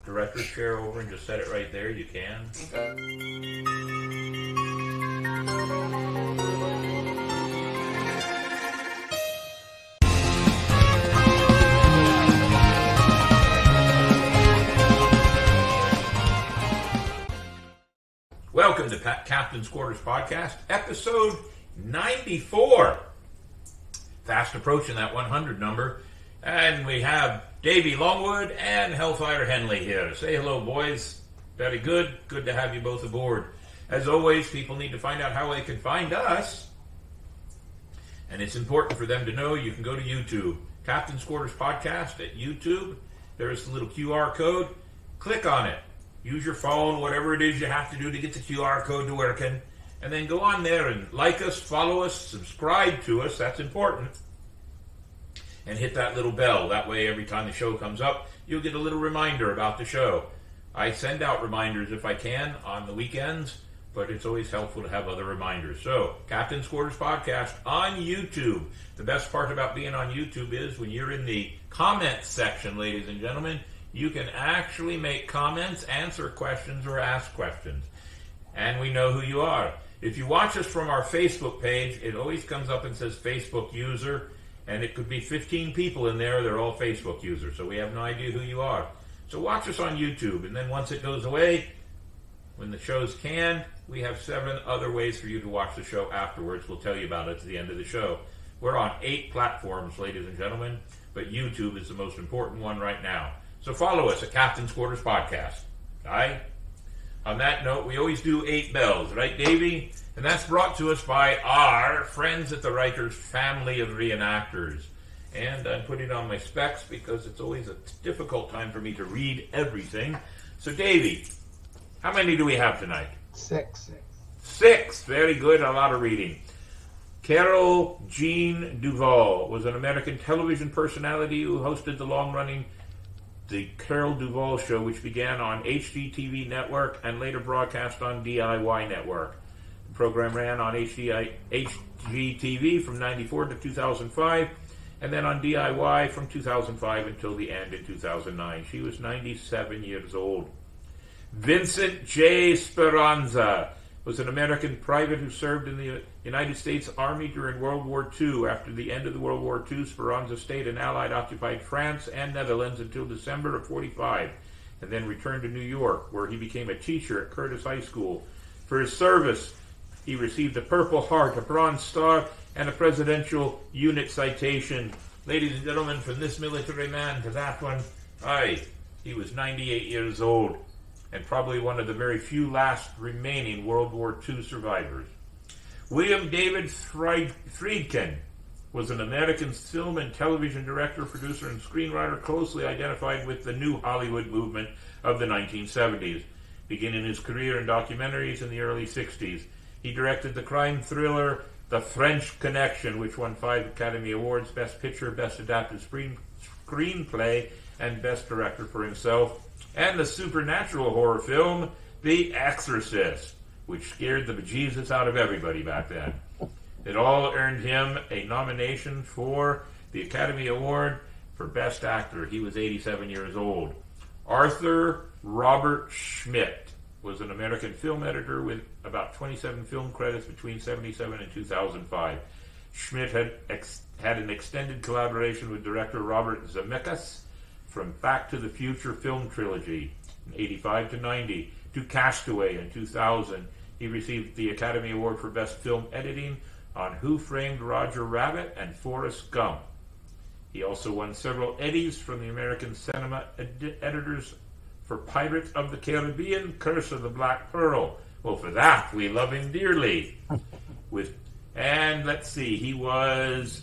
director's chair over and just set it right there, you can. Welcome to Captain's Quarters Podcast, episode 94. Fast approaching that 100 number. And we have Davey, Longwood, and Hellfire, Henley here. Say hello, boys. Very good. Good to have you both aboard. As always, people need to find out how they can find us. And it's important for them to know you can go to YouTube. Captain's Quarters Podcast at YouTube. There's a little QR code. Click on it. Use your phone, whatever it is you have to do to get the QR code to working. And then go on there and like us, follow us, subscribe to us. That's important. And hit that little bell. That way, every time the show comes up, you'll get a little reminder about the show. I send out reminders if I can on the weekends, but it's always helpful to have other reminders. So, Captain's Quarters Podcast on YouTube. The best part about being on YouTube is when you're in the comments section, ladies and gentlemen, you can actually make comments, answer questions, or ask questions. And we know who you are. If you watch us from our Facebook page, it always comes up and says Facebook user, and it could be 15 people in there. They're all Facebook users, so we have no idea who you are. So watch us on YouTube, and then once it goes away, when the show's canned, we have 7 other ways for you to watch the show afterwards. We'll tell you about it at the end of the show. We're on 8 platforms, ladies and gentlemen, but YouTube is the most important one right now. So follow us at Captain's Quarters Podcast. All right? On that note, we always do 8 bells, right, Davey? And that's brought to us by our friends at the Rikers family of reenactors. And I'm putting on my specs because it's always a difficult time for me to read everything. So, Davey, how many do we have tonight? 6. 6. Very good. A lot of reading. Carol Jean Duvall was an American television personality who hosted the long-running The Carol Duvall Show, which began on HGTV Network and later broadcast on DIY Network. The program ran on HGTV from 94 to 2005, and then on DIY from 2005 until the end in 2009. She was 97 years old. Vincent J. Speranza was an American private who served in the United States Army during World War II. After the end of the World War II, Speranza stayed in Allied-occupied France and Netherlands until December of 1945, and then returned to New York, where he became a teacher at Curtis High School. For his service, he received a Purple Heart, a Bronze Star, and a Presidential Unit Citation. Ladies and gentlemen, from this military man to that one, he was 98 years old, and probably one of the very few last remaining World War II survivors. William David Friedkin was an American film and television director, producer, and screenwriter closely identified with the New Hollywood movement of the 1970s. Beginning his career in documentaries in the early 60s, he directed the crime thriller The French Connection, which won 5 Academy Awards, Best Picture, Best Adapted Screenplay, and Best Director for himself, and the supernatural horror film The Exorcist, which scared the bejesus out of everybody back then. It all earned him a nomination for the Academy Award for Best Actor. He was 87 years old. Arthur Robert Schmidt was an American film editor with about 27 film credits between 1977 and 2005. Schmidt had an extended collaboration with director Robert Zemeckis from Back to the Future film trilogy in 85 to 90 to Castaway in 2000. He received the Academy Award for Best Film Editing on Who Framed Roger Rabbit and Forrest Gump. He also won several Eddies from the American Cinema Editors for Pirates of the Caribbean, Curse of the Black Pearl. Well, for that, we love him dearly. And let's see, he was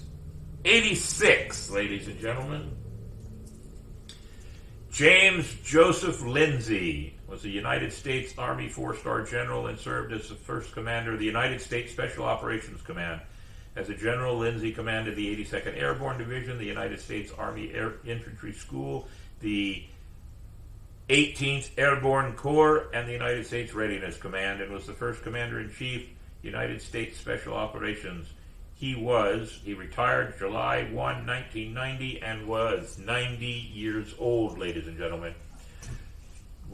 86, ladies and gentlemen. James Joseph Lindsay was a United States Army 4-star general and served as the first commander of the United States Special Operations Command. As a general, Lindsay commanded the 82nd Airborne Division, the United States Army Air Infantry School, the 18th Airborne Corps, and the United States Readiness Command, and was the first Commander-in-Chief, United States Special Operations. He retired July 1, 1990, and was 90 years old, ladies and gentlemen.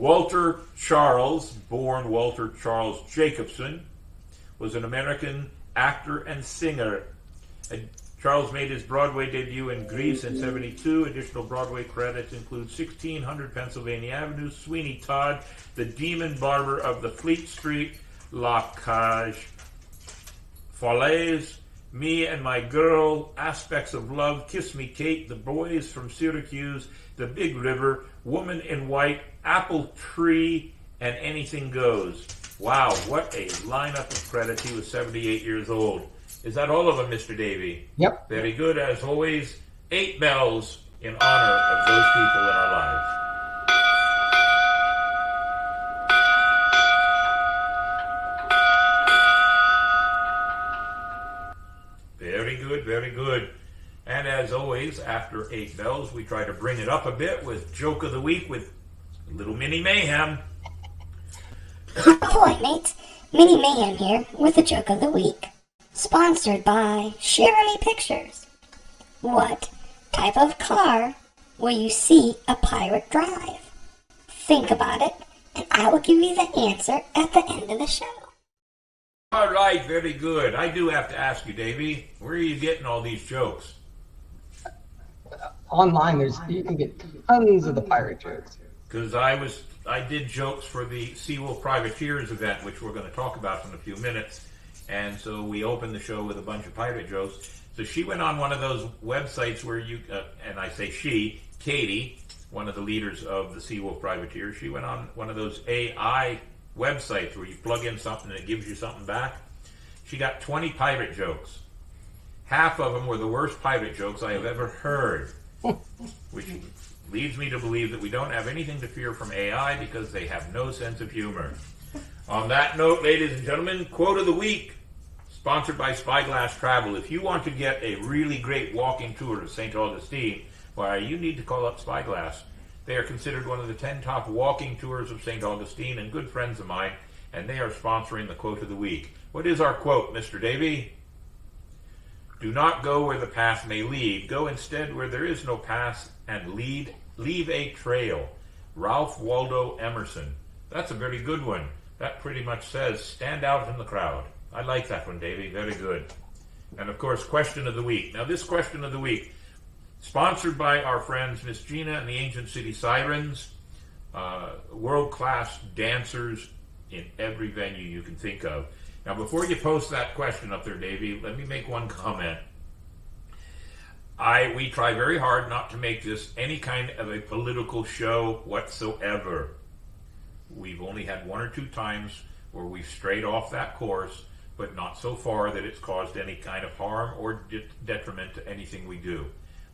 Walter Charles, born Walter Charles Jacobson, was an American actor and singer. Charles made his Broadway debut in Grease in '72. Additional Broadway credits include 1600 Pennsylvania Avenue, Sweeney Todd, The Demon Barber of the Fleet Street, La Cage, Falaise, Me and My Girl, Aspects of Love, Kiss Me Kate, The Boys from Syracuse, The Big River, Woman in White, Apple Tree, and Anything Goes. Wow, what a lineup of credits. He was 78 years old. Is that all of them, Mr. Davey? Yep. Very good. As always, 8 bells in honor of those people in our lives. Very good, very good. And as always, after 8 bells, we try to bring it up a bit with Joke of the Week with little Mini Mayhem. Ahoy, mates. Mini Mayhem here with the Joke of the Week. Sponsored by Shirley Pictures. What type of car will you see a pirate drive? Think about it, and I will give you the answer at the end of the show. All right, very good. I do have to ask you, Davey, where are you getting all these jokes? Online, you can get tons of the pirate jokes. Because I did jokes for the Seawolf Privateers event, which we're going to talk about in a few minutes. And so we opened the show with a bunch of pirate jokes. So she went on one of those websites where you, and I say she, Katie, one of the leaders of the Seawolf Privateers, she went on one of those AI websites where you plug in something and it gives you something back. She got 20 pirate jokes. Half of them were the worst pirate jokes I have ever heard, which leads me to believe that we don't have anything to fear from AI because they have no sense of humor. On that note, ladies and gentlemen, quote of the week, sponsored by Spyglass Travel. If you want to get a really great walking tour of St. Augustine, why, you need to call up Spyglass. They are considered one of the 10 top walking tours of St. Augustine and good friends of mine, and they are sponsoring the quote of the week. What is our quote, Mr. Davey? Do not go where the path may lead. Go instead where there is no path and leave a trail. Ralph Waldo Emerson. That's a very good one. That pretty much says, stand out in the crowd. I like that one, Davey. Very good. And, of course, question of the week. Now, this question of the week, sponsored by our friends Miss Gina and the Ancient City Sirens, world-class dancers in every venue you can think of. Now, before you post that question up there, Davey, let me make one comment. We try very hard not to make this any kind of a political show whatsoever. We've only had 1 or 2 times where we've strayed off that course, but not so far that it's caused any kind of harm or detriment to anything we do.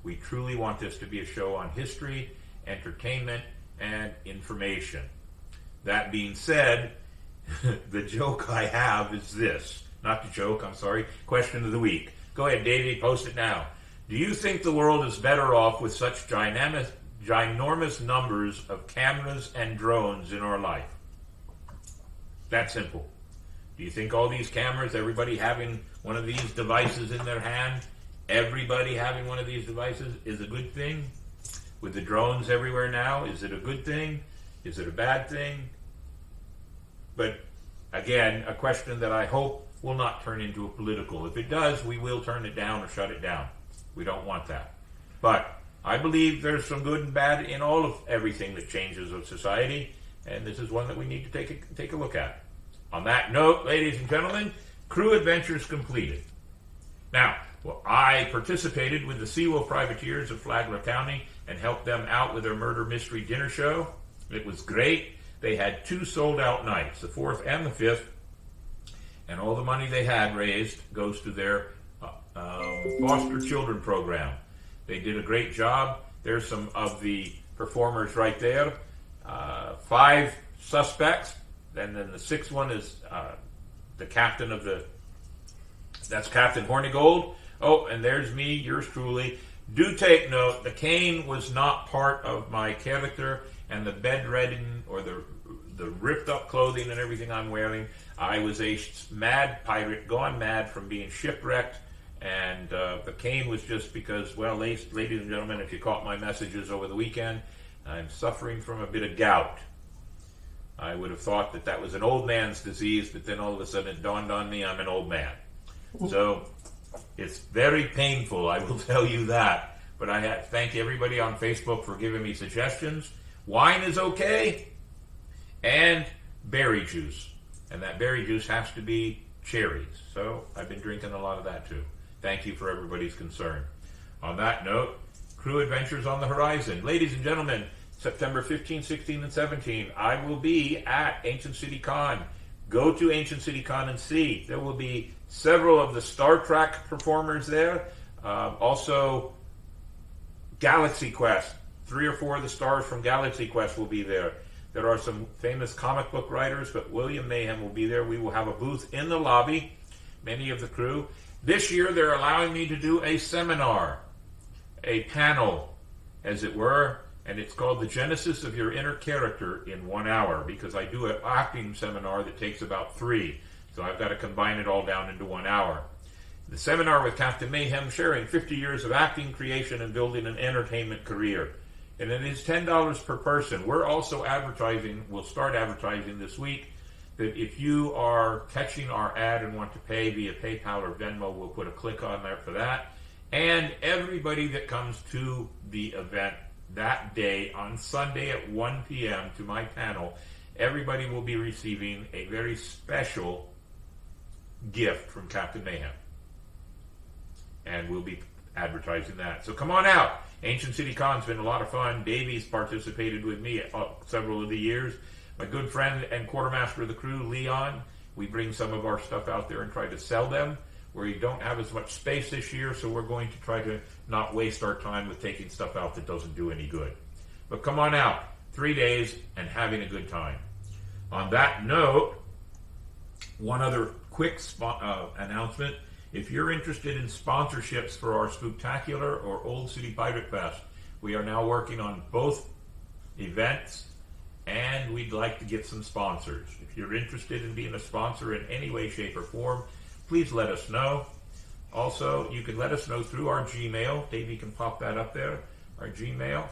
We truly want this to be a show on history, entertainment, and information. That being said, the joke I have is this. Not the joke, I'm sorry. Question of the week. Go ahead, Davey, post it now. Do you think the world is better off with such ginormous numbers of cameras and drones in our life? That simple. Do you think all these cameras, everybody having one of these devices in their hand, everybody having one of these devices is a good thing? With the drones everywhere now, is it a good thing? Is it a bad thing? But again, a question that I hope will not turn into a political. If it does, we will turn it down or shut it down. We don't want that. But I believe there's some good and bad in all of everything that changes of society, and this is one that we need to take a look at. On that note, ladies and gentlemen, crew adventures completed. Now, I participated with the Seawolf Privateers of Flagler County and helped them out with their murder mystery dinner show. It was great. They had 2 sold-out nights, the 4th and the 5th, and all the money they had raised goes to their foster children program. They did a great job. There's some of the performers right there. 5 suspects, and then the 6th one is the captain of that's Captain Hornigold. Oh, and there's me, yours truly. Do take note, the cane was not part of my character, and the bedridden or the ripped up clothing and everything I'm wearing. I was a mad pirate, gone mad from being shipwrecked, and the cane was just because, well, ladies and gentlemen, if you caught my messages over the weekend, I'm suffering from a bit of gout. I would have thought that that was an old man's disease, but then all of a sudden it dawned on me I'm an old man. So it's very painful, I will tell you that. But I thank everybody on Facebook for giving me suggestions. Wine is okay, and berry juice. And that berry juice has to be cherries. So I've been drinking a lot of that too. Thank you for everybody's concern. On that note, crew adventures on the horizon. Ladies and gentlemen, September 15, 16, and 17, I will be at Ancient City Con. Go to Ancient City Con and see. There will be several of the Star Trek performers there. Also, Galaxy Quest. 3 or 4 of the stars from Galaxy Quest will be there. There are some famous comic book writers, but William Mayhem will be there. We will have a booth in the lobby, many of the crew. This year, they're allowing me to do a seminar, a panel, as it were, and it's called The Genesis of Your Inner Character in 1 hour, because I do an acting seminar that takes about 3, so I've got to combine it all down into 1 hour. The seminar with Captain Mayhem, sharing 50 years of acting, creation, and building an entertainment career. And it is $10 per person. We're also advertising, we'll start advertising this week, that if you are catching our ad and want to pay via PayPal or Venmo, we'll put a click on there for that. And everybody that comes to the event that day on Sunday at 1 p.m. to my panel, everybody will be receiving a very special gift from Captain Mayhem. And we'll be advertising that. So come on out. Ancient City Con's been a lot of fun. Davey's participated with me several of the years. My good friend and quartermaster of the crew, Leon, we bring some of our stuff out there and try to sell them. We don't have as much space this year, so we're going to try to not waste our time with taking stuff out that doesn't do any good. But come on out. 3 days and having a good time. On that note, one other quick announcement. If you're interested in sponsorships for our Spooktacular or Old City Pirate Fest, we are now working on both events, and we'd like to get some sponsors. If you're interested in being a sponsor in any way, shape, or form, please let us know. Also, you can let us know through our Gmail. Davey can pop that up there, our Gmail.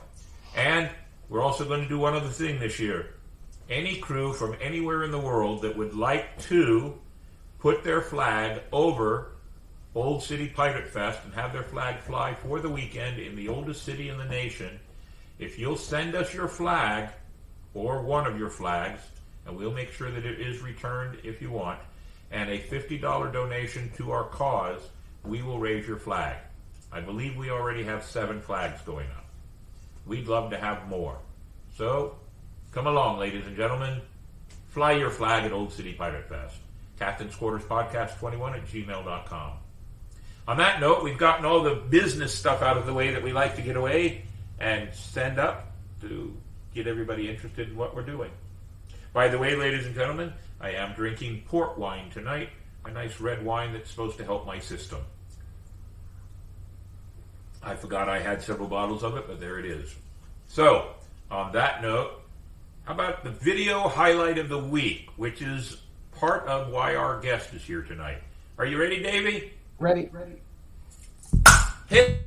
And we're also going to do one other thing this year. Any crew from anywhere in the world that would like to put their flag over Old City Pirate Fest and have their flag fly for the weekend in the oldest city in the nation, if you'll send us your flag or one of your flags, and we'll make sure that it is returned if you want, and a $50 donation to our cause, we will raise your flag. I believe we already have 7 flags going up. We'd love to have more. So, come along, ladies and gentlemen. Fly your flag at Old City Pirate Fest. Captain's Quarters Podcast 21 at gmail.com. On that note, we've gotten all the business stuff out of the way that we like to get away and send up to get everybody interested in what we're doing. By the way, ladies and gentlemen, I am drinking port wine tonight, a nice red wine that's supposed to help my system. I forgot I had several bottles of it, but there it is. So, on that note, how about the video highlight of the week, which is part of why our guest is here tonight. Are you ready, Davey? Ready. Hit.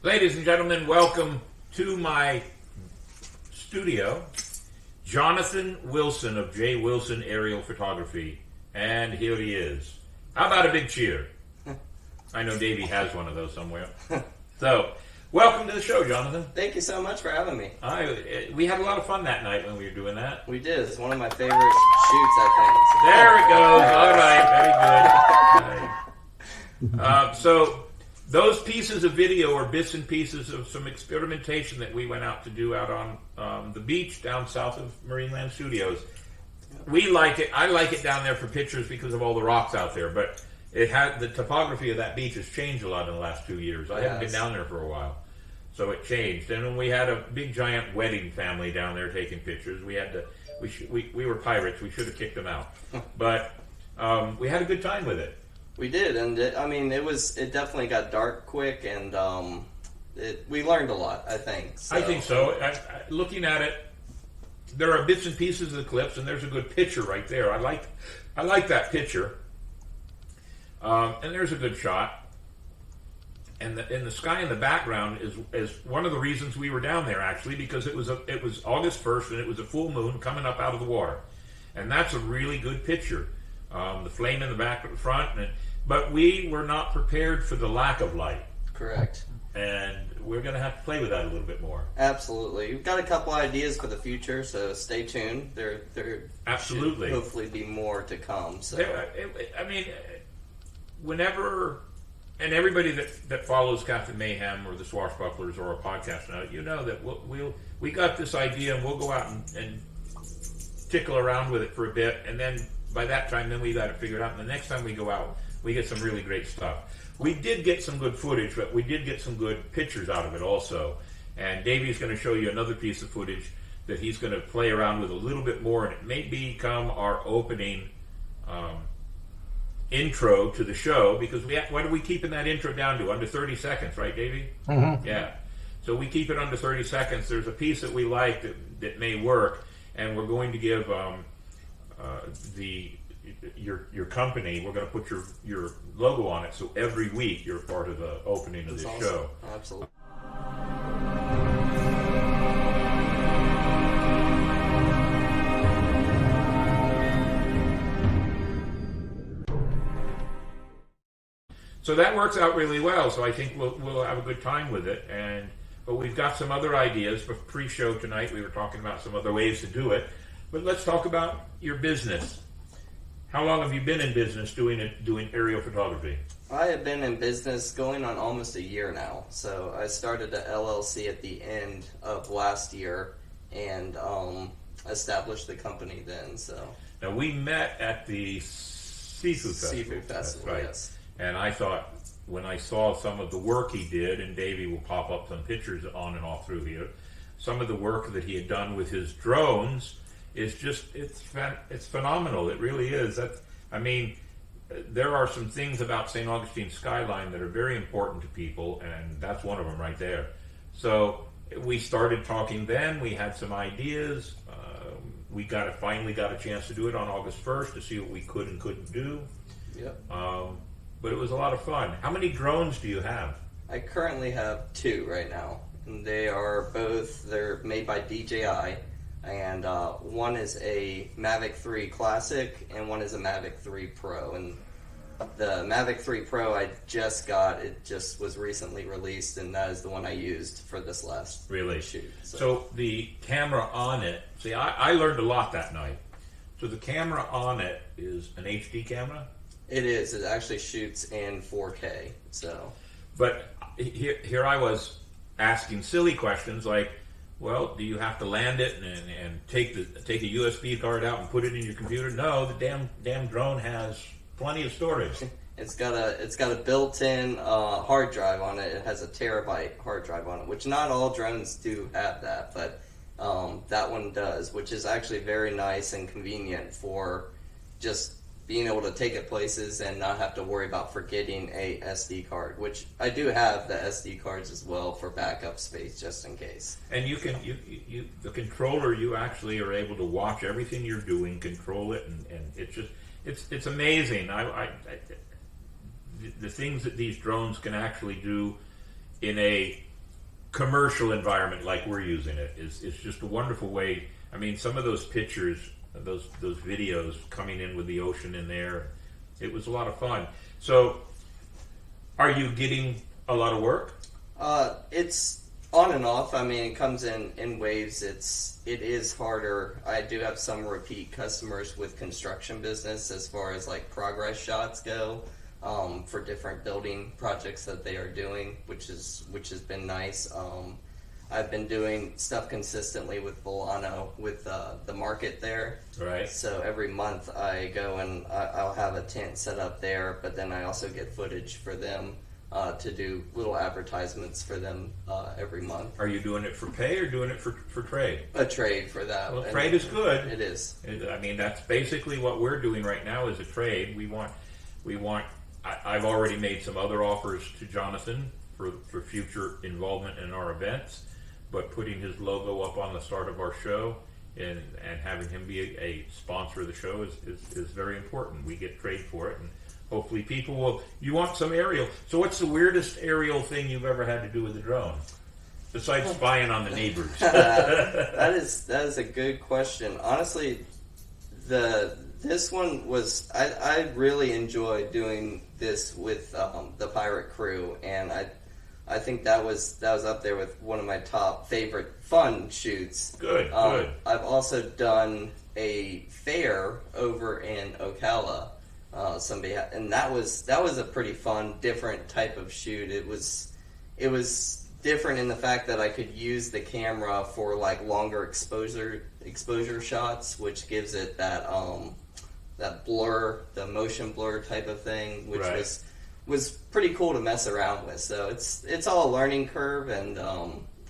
Ladies and gentlemen, welcome to my studio, Jonathan Wilson of J. Wilson Aerial Photography. And here he is. How about a big cheer? I know Davey has one of those somewhere. So, welcome to the show, Jonathan. Thank you so much for having me. We had a lot of fun that night when we were doing that. We did. It's one of my favorite shoots, I think. There it goes. All right, very good. So, those pieces of video are bits and pieces of some experimentation that we went out to do out on the beach down south of Marineland Studios. We like it. I like it down there for pictures because of all the rocks out there, but the topography of that beach has changed a lot in the last 2 years. I haven't been down there for a while, so it changed. And when we had a big giant wedding family down there taking pictures, we were pirates. We should have kicked them out, but we had a good time with it. We did, and it definitely got dark quick, and we learned a lot, I think. So. I think so. Looking at it, there are bits and pieces of the clips, and there's a good picture right there. I like that picture. And there's a good shot. And the sky in the background is one of the reasons we were down there, actually, because it was August 1st, and it was a full moon coming up out of the water. And that's a really good picture. The flame in the back at the front. But we were not prepared for the lack of light. Correct. And we're going to have to play with that a little bit more. Absolutely. We've got a couple ideas for the future, so stay tuned. There Absolutely. should hopefully be more to come. So. Whenever, and everybody that follows Captain Mayhem or the Swashbucklers or a podcast now, you know that we got this idea and we'll go out and tickle around with it for a bit, and then by that time, then we got it figured out. And the next time we go out, we get some really great stuff. We did get some good footage, but we did get some good pictures out of it also. And Davey's going to show you another piece of footage that he's going to play around with a little bit more, and it may become our opening intro to the show, because what are we keeping that intro down to? Under 30 seconds, right, Davey? Mm-hmm. Yeah. So we keep it under 30 seconds. There's a piece that we like that may work, and we're going to give your company, we're going to put your logo on it, so every week you're part of the opening of this show. Absolutely. So that works out really well. So I think we'll have a good time with it. But we've got some other ideas for pre-show tonight. We were talking about some other ways to do it. But let's talk about your business. How long have you been in business doing aerial photography? I have been in business going on almost a year now. So I started a LLC at the end of last year and established the company then. So now we met at the Seafood Festival, right. Yes. And I thought, when I saw some of the work he did, and Davey will pop up some pictures on and off through here, some of the work that he had done with his drones is just, it's phenomenal. It really is. There are some things about St. Augustine skyline that are very important to people, and that's one of them right there. So we started talking then. We had some ideas. We finally got a chance to do it on August 1st to see what we could and couldn't do. Yep. But it was a lot of fun. How many drones do you have? I currently have 2 right now. And they're made by DJI. And one is a Mavic 3 Classic and one is a Mavic 3 Pro. And the Mavic 3 Pro I just got, it just was recently released, and that is the one I used for this last shoot. So the camera on it, see, I learned a lot that night. So the camera on it is an HD camera? It is. It actually shoots in 4K. So, but here I was asking silly questions like, well, do you have to land it and take a USB card out and put it in your computer? No, the damn drone has plenty of storage. It's got a built-in hard drive on it. It has a terabyte hard drive on it, which not all drones do have that, but that one does, which is actually very nice and convenient for just being able to take it places and not have to worry about forgetting a SD card, which I do have the SD cards as well for backup space just in case. And the controller, you actually are able to watch everything you're doing, control it, and it's amazing. The things that these drones can actually do in a commercial environment like we're using it is just a wonderful way. I mean, some of those pictures, those videos coming in with the ocean in there, it was a lot of fun. So, are you getting a lot of work? It's on and off. I mean, it comes in waves. It is harder. I do have some repeat customers with construction business as far as like progress shots go, for different building projects that they are doing, which has been nice. I've been doing stuff consistently with Volano with the market there. Right. So every month I go and I'll have a tent set up there, but then I also get footage for them to do little advertisements for them every month. Are you doing it for pay or doing it for trade? A trade for that. Well, trade is good. It is. I mean, that's basically what we're doing right now is a trade. We want. I've already made some other offers to Jonathan for future involvement in our events, but putting his logo up on the start of our show and having him be a sponsor of the show is very important. We get trade for it, and hopefully people will. You want some aerial. So what's the weirdest aerial thing you've ever had to do with a drone? Besides spying on the neighbors. That is a good question. Honestly, this one was I really enjoyed doing this with the pirate crew, and I think that was up there with one of my top favorite fun shoots. Good. I've also done a fair over in Ocala. And that was a pretty fun, different type of shoot. It was different in the fact that I could use the camera for like longer exposure shots, which gives it that blur, the motion blur type of thing, which right. was pretty cool to mess around with. So it's all a learning curve, and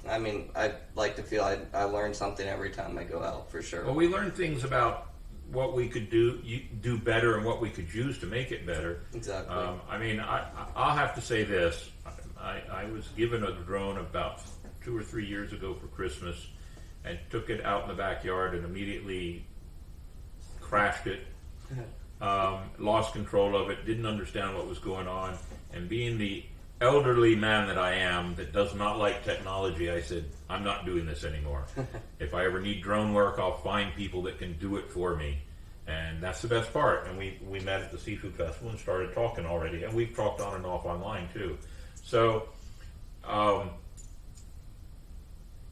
I mean, I like to feel I learn something every time I go out, for sure. Well, we learn things about what we could do better and what we could use to make it better. Exactly. I mean, I'll have to say this. I was given a drone about 2 or 3 years ago for Christmas and took it out in the backyard and immediately crashed it. Lost control of it, didn't understand what was going on, and being the elderly man that I am that does not like technology, I said, I'm not doing this anymore. If I ever need drone work, I'll find people that can do it for me. And that's the best part. And we met at the Seafood Festival and started talking already, and we've talked on and off online too. So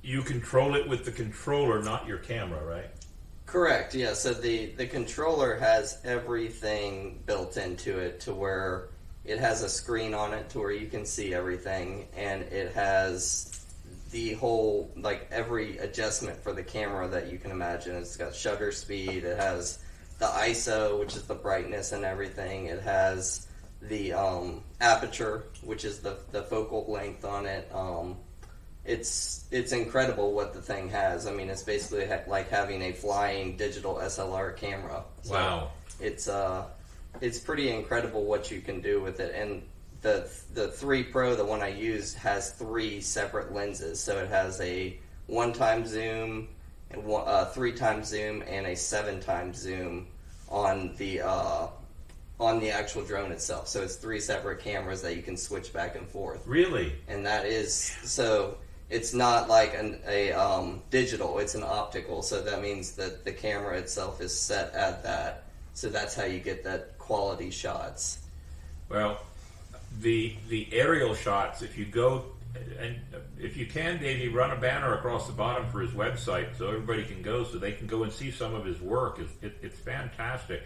you control it with the controller, not your camera, right? Correct, yeah. So the controller has everything built into it to where it has a screen on it to where you can see everything, and it has the whole, like, every adjustment for the camera that you can imagine. It's got shutter speed, it has the ISO, which is the brightness and everything. It has the aperture, which is the focal length on it. It's incredible what the thing has. I mean, it's basically like having a flying digital SLR camera. So wow. It's pretty incredible what you can do with it. And the 3 Pro, the one I use, has 3 separate lenses. So it has a 1x zoom, and 3x zoom, and a 7x zoom on the actual drone itself. So it's 3 separate cameras that you can switch back and forth. Really? And that is so. It's not like a digital, it's an optical, so that means that the camera itself is set at that, so that's how you get that quality shots. Well, the aerial shots, if you go, and if you can, Davey, run a banner across the bottom for his website so everybody can go, so they can go and see some of his work. It's fantastic,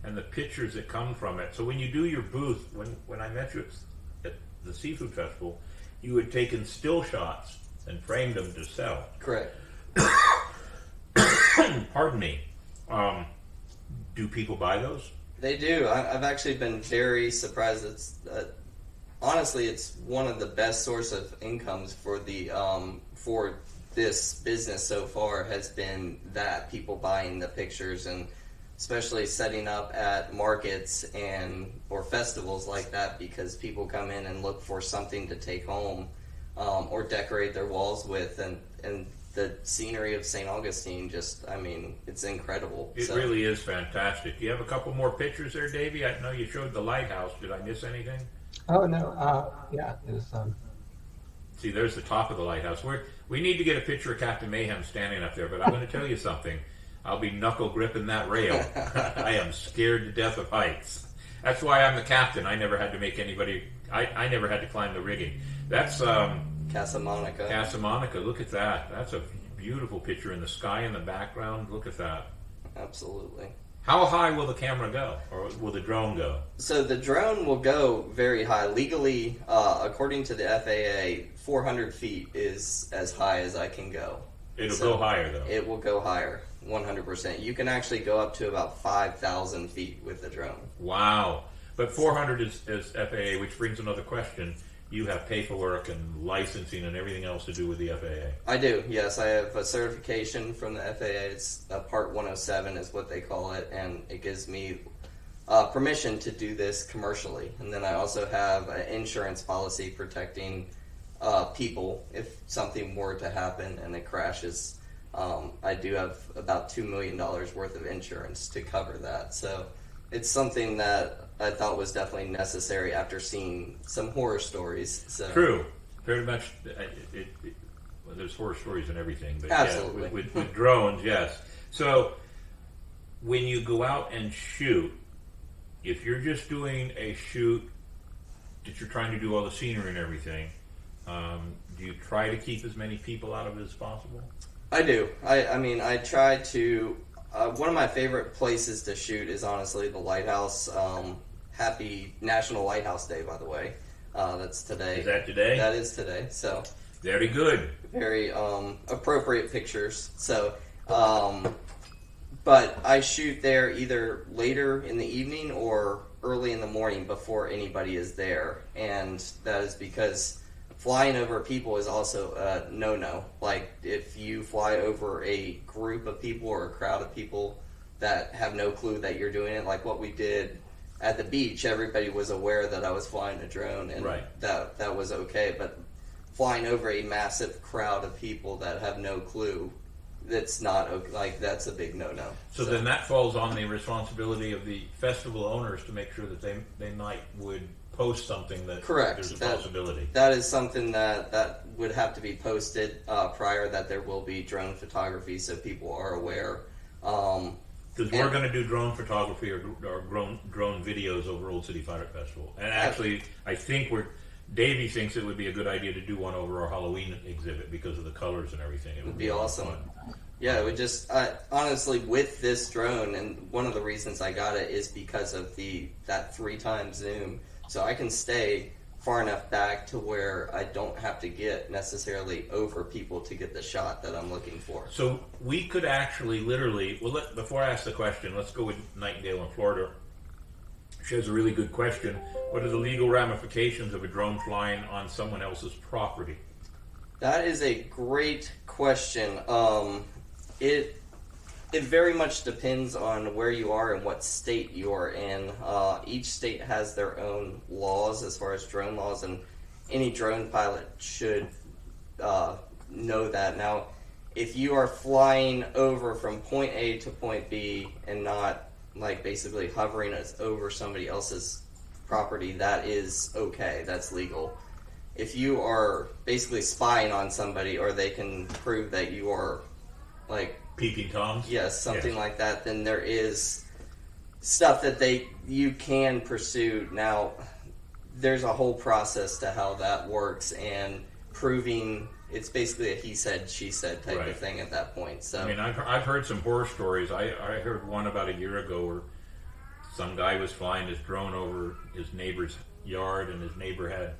and the pictures that come from it. So when you do your booth, when I met you at the Seafood Festival, you had taken still shots and framed them to sell. Correct. Pardon me. Do people buy those? They do. I've actually been very surprised. It's honestly, it's one of the best source of incomes for this business so far has been that people buying the pictures, and especially setting up at markets or festivals like that, because people come in and look for something to take home. Or decorate their walls with, and the scenery of St. Augustine, just, I mean, it's incredible. It really is fantastic. Do you have a couple more pictures there, Davey? I know you showed the lighthouse. Did I miss anything? Oh no, yeah, it was See, there's the top of the lighthouse. We need to get a picture of Captain Mayhem standing up there, but I'm going to tell you something. I'll be knuckle gripping that rail. I am scared to death of heights. That's why I'm the captain. I never had to make anybody... I never had to climb the rigging. That's... Casa Monica. Casa Monica. Look at that. That's a beautiful picture in the sky in the background. Look at that. Absolutely. How high will the camera go? Or will the drone go? So the drone will go very high. Legally, according to the FAA, 400 feet is as high as I can go. It'll go higher, though. It will go higher, 100%. You can actually go up to about 5,000 feet with the drone. Wow. But 400 is FAA, which brings another question. You have paperwork and licensing and everything else to do with the FAA. I do, yes. I have a certification from the FAA. It's Part 107 is what they call it, and it gives me permission to do this commercially. And then I also have an insurance policy protecting people if something were to happen and it crashes. I do have about $2 million worth of insurance to cover that. So it's something that I thought was definitely necessary after seeing some horror stories. So. True. Very much. Well, there's horror stories and everything. But absolutely. Yeah, with drones, yes. So when you go out and shoot, if you're just doing a shoot that you're trying to do all the scenery and everything, do you try to keep as many people out of it as possible? I do. I mean, I try to... one of my favorite places to shoot is honestly the lighthouse. Happy National Lighthouse Day, by the way. That's today. Is that today? That is today. So very good. Very appropriate pictures. So, but I shoot there either later in the evening or early in the morning before anybody is there, and that is because flying over people is also a no-no. Like, if you fly over a group of people or a crowd of people that have no clue that you're doing it, like what we did at the beach, everybody was aware that I was flying a drone, and that was okay. But flying over a massive crowd of people that have no clue, that's not okay. Like, that's a big no-no. So then that falls on the responsibility of the festival owners to make sure that they would post something that there's a possibility. That is something that would have to be posted prior, that there will be drone photography, so people are aware. Because we're going to do drone photography or drone videos over Old City Pirate Festival. And actually, I think Davey thinks it would be a good idea to do one over our Halloween exhibit because of the colors and everything. It would be awesome. Fun. Yeah, it would just... honestly, with this drone, and one of the reasons I got it is because of that 3x zoom. So I can stay far enough back to where I don't have to get necessarily over people to get the shot that I'm looking for. So we could actually literally... Well, before I ask the question, let's go with Nightingale in Florida. She has a really good question. What are the legal ramifications of a drone flying on someone else's property? That is a great question. It very much depends on where you are and what state you are in. Each state has their own laws as far as drone laws, and any drone pilot should know that. Now, if you are flying over from point A to point B and not like basically hovering over somebody else's property, that is okay. That's legal. If you are basically spying on somebody, or they can prove that you are like peeping toms, something like that, then there is stuff that you can pursue. Now, there's a whole process to how that works, and proving it's basically a he said, she said type of thing at that point. So I mean, I've heard some horror stories. I heard one about a year ago where some guy was flying his drone over his neighbor's yard, and his neighbor had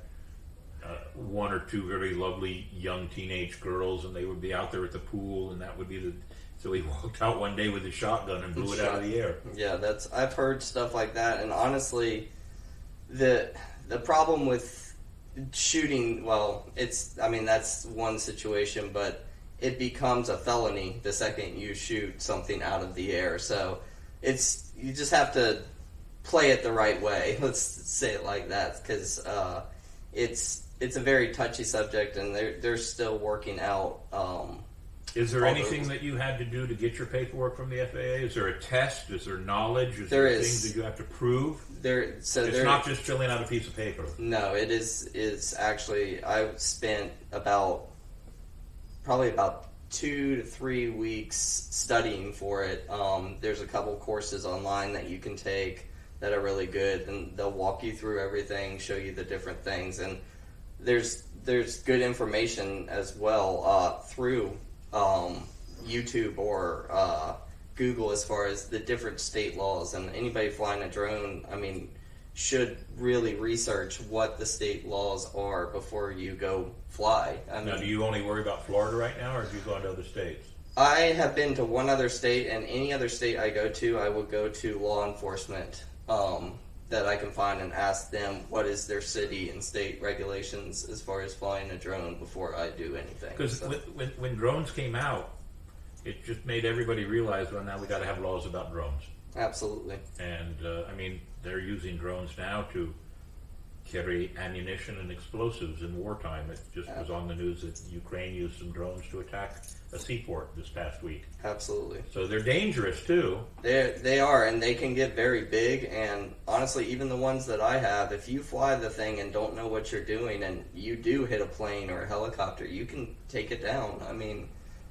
one or two very lovely young teenage girls, and they would be out there at the pool, and that would be so he walked out one day with his shotgun and blew it out of the air. Yeah, I've heard stuff like that, and honestly, the problem with shooting, that's one situation, but it becomes a felony the second you shoot something out of the air. So you just have to play it the right way. Let's say it like that, because it's a very touchy subject, and they're still working out Is there anything that you had to do to get your paperwork from the FAA? Is there a test? Is there knowledge? There there is. things that you have to prove? It's Not just filling out a piece of paper. No, it is. It's actually, I've spent probably about 2 to 3 weeks studying for it. There's a couple courses online that you can take that are really good, and they'll walk you through everything, show you the different things, and there's good information as well through YouTube or Google as far as the different state laws. And anybody flying a drone, I mean, should really research what the state laws are before you go fly. Now, do you only worry about Florida right now, or have you gone to other states? I have been to one other state, and any other state I go to, I will go to law enforcement that I can find and ask them what is their city and state regulations as far as flying a drone before I do anything. Because when drones came out, it just made everybody realize, well, now we got to have laws about drones. Absolutely. And I mean, they're using drones now to carry ammunition and explosives in wartime. It just was on the news that Ukraine used some drones to attack a seaport this past week. Absolutely. So they're dangerous too. They are, and they can get very big. And honestly, even the ones that I have, if you fly the thing and don't know what you're doing, and you do hit a plane or a helicopter, you can take it down. I mean,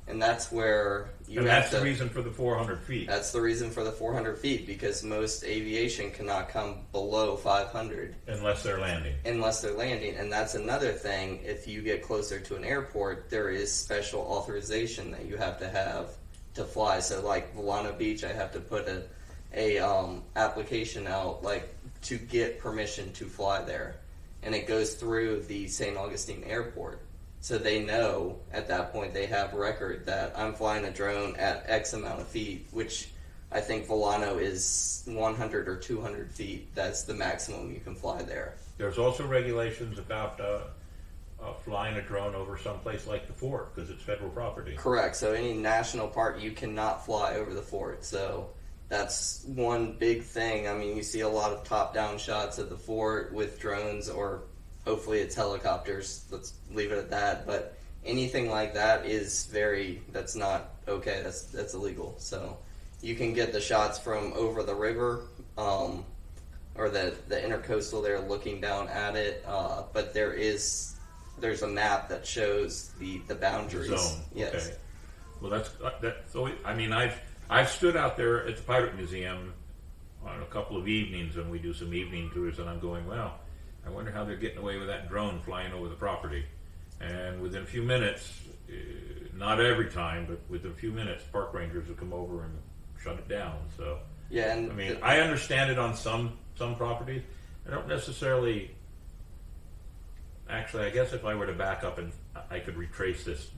and that's where that's the reason for the 400 feet. That's the reason for the 400 feet, because most aviation cannot come below 500 unless they're landing. And that's another thing. If you get closer to an airport, there is special authorization that you have to fly. So like Volano Beach, I have to put a application out like to get permission to fly there, and it goes through the St. Augustine Airport. So they know at that point, they have record that I'm flying a drone at X amount of feet, which I think Volano is 100 or 200 feet. That's the maximum you can fly there. There's also regulations about flying a drone over someplace like the fort, because it's federal property. Correct. So any national park, you cannot fly over the fort. So that's one big thing. I mean, you see a lot of top-down shots of the fort with drones, or hopefully it's helicopters. Let's leave it at that. But anything like that that's not okay. That's illegal. So you can get the shots from over the river, or the intercoastal there looking down at it. But there's a map that shows the boundaries. The zone. Yes. Okay. Well, that's so. I mean, I've stood out there at the Pirate Museum on a couple of evenings, and we do some evening tours, and I'm going, well, I wonder how they're getting away with that drone flying over the property. And within a few minutes, not every time, but within a few minutes, park rangers will come over and shut it down. So yeah, and I mean, I understand it on some properties. I don't necessarily. Actually, I guess if I were to back up and I could retrace this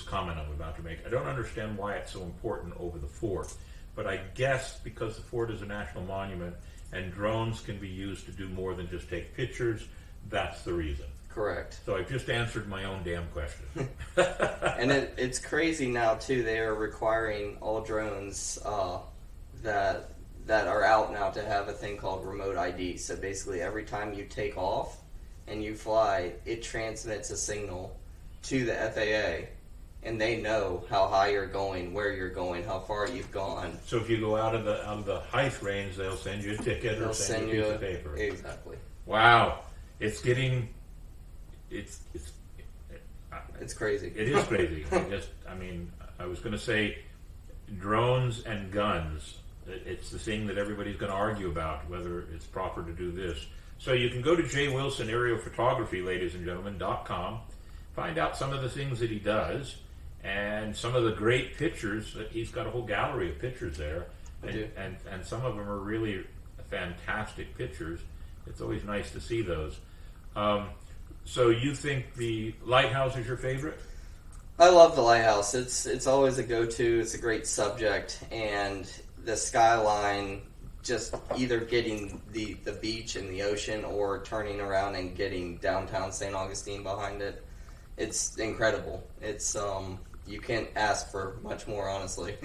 comment I'm about to make, I don't understand why it's so important over the fort. But I guess because the fort is a national monument and drones can be used to do more than just take pictures, that's the reason. Correct. So I've just answered my own damn question. And it's crazy now too. They are requiring all drones that are out now to have a thing called remote ID. So basically, every time you take off and you fly, it transmits a signal to the FAA, and they know how high you're going, where you're going, how far you've gone. So if you go out of the height range, they'll send you a ticket or send you a piece of paper. Exactly. Wow, it's getting it's crazy. It is crazy. I was going to say drones and guns. It's the thing that everybody's going to argue about, whether it's proper to do this. So you can go to Jay Wilson Aerial Photography, ladies and gentlemen, .com, find out some of the things that he does, and some of the great pictures. He's got a whole gallery of pictures there, and some of them are really fantastic pictures. It's always nice to see those. So you think the lighthouse is your favorite? I love the lighthouse. It's always a go-to. It's a great subject, and the skyline, just either getting the beach and the ocean or turning around and getting downtown St. Augustine behind it. It's incredible. It's you can't ask for much more, honestly.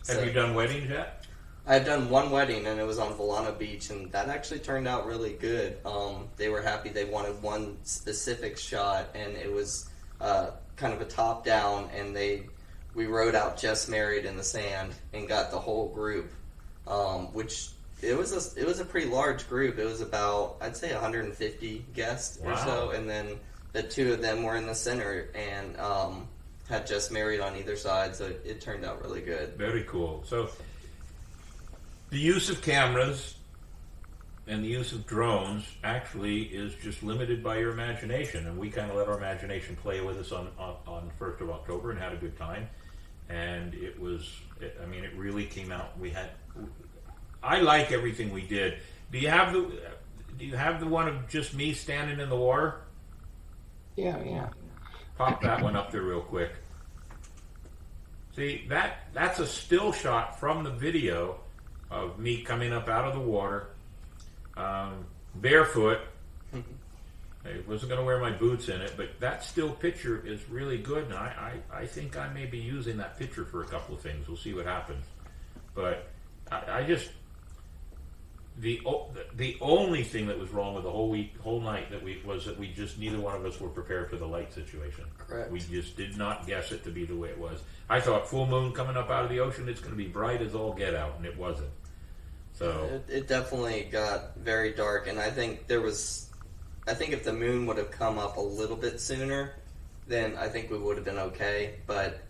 Have you done weddings yet? I've done one wedding, and it was on Volano Beach, and that actually turned out really good. They were happy. They wanted one specific shot, and it was kind of a top-down, and they we rode out Just Married in the sand and got the whole group, which it was a pretty large group. It was about, I'd say, 150 guests or so, and then the two of them were in the center and had Just Married on either side, so it turned out really good. Very cool. So the use of cameras and the use of drones actually is just limited by your imagination, and we kind of let our imagination play with us on 1st of October and had a good time. And it really came out. I like everything we did. Do you have the one of just me standing in the water? Yeah. Pop that one up there real quick. See, that's a still shot from the video of me coming up out of the water, barefoot. I wasn't going to wear my boots in it, but that still picture is really good, and I think I may be using that picture for a couple of things. We'll see what happens. But I just... The only thing that was wrong with the whole night was that we just, neither one of us were prepared for the light situation. Correct. We just did not guess it to be the way it was. I thought full moon coming up out of the ocean, it's going to be bright as all get out, and it wasn't. So it definitely got very dark, and I think if the moon would have come up a little bit sooner, then I think we would have been okay. But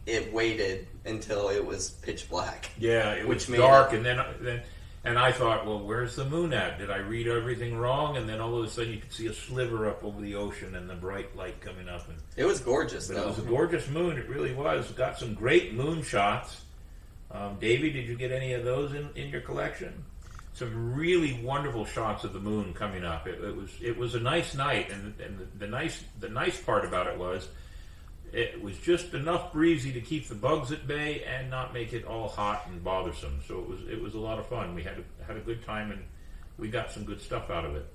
it waited until it was pitch black. Yeah, it was dark, and then. And I thought, well, where's the moon at? Did I read everything wrong? And then all of a sudden you could see a sliver up over the ocean and the bright light coming up. And it was gorgeous, though. It was a gorgeous moon. It really was. Got some great moon shots. Davey, did you get any of those in your collection? Some really wonderful shots of the moon coming up. It was a nice night, and the nice part about it was just enough breezy to keep the bugs at bay and not make it all hot and bothersome. So it was a lot of fun. We had a good time, and we got some good stuff out of it.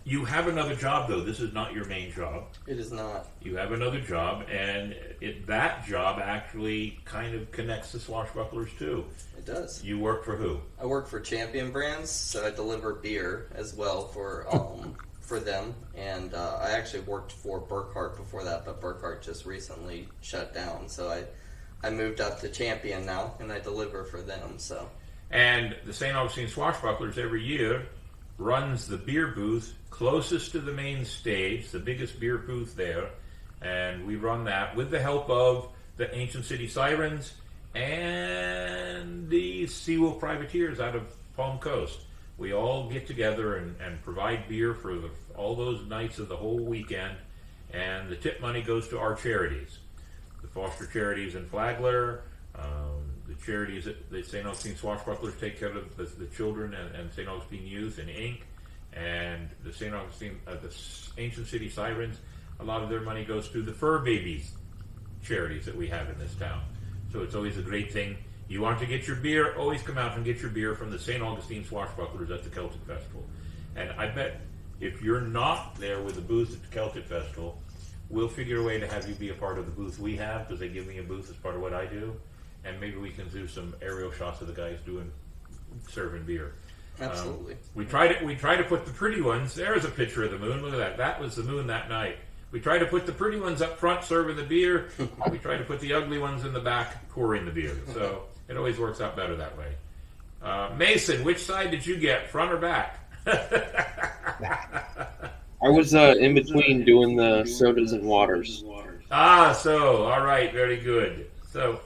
You have another job, though. This is not your main job. It is not. You have another job, and that job actually kind of connects to Swashbucklers, too. It does. You work for who? I work for Champion Brands, so I deliver beer as well for them. And I actually worked for Burkhart before that, but Burkhart just recently shut down. So I moved up to Champion now, and I deliver for them. So. And the St. Augustine Swashbucklers every year runs the beer booth closest to the main stage, the biggest beer booth there, and we run that with the help of the Ancient City Sirens and the Seawolf Privateers out of Palm Coast. We all get together and provide beer for all those nights of the whole weekend, and the tip money goes to our charities. The foster charities in Flagler, the charities that the St. Augustine Swashbucklers take care of the children and St. Augustine Youth and Inc., and the St. Augustine, the Ancient City Sirens. A lot of their money goes to the Fur Babies charities that we have in this town. So it's always a great thing. You want to get your beer, always come out and get your beer from the St. Augustine Swashbucklers at the Celtic Festival. And I bet if you're not there with the booth at the Celtic Festival, we'll figure a way to have you be a part of the booth we have, because they give me a booth as part of what I do. And maybe we can do some aerial shots of the guys serving beer. Absolutely. We try to put the pretty ones. There's a picture of the moon. Look at that. That was the moon that night. We try to put the pretty ones up front serving the beer. We try to put the ugly ones in the back pouring the beer. So it always works out better that way. Mason, which side did you get, front or back? I was in between doing the sodas and waters. So, all right, very good. So,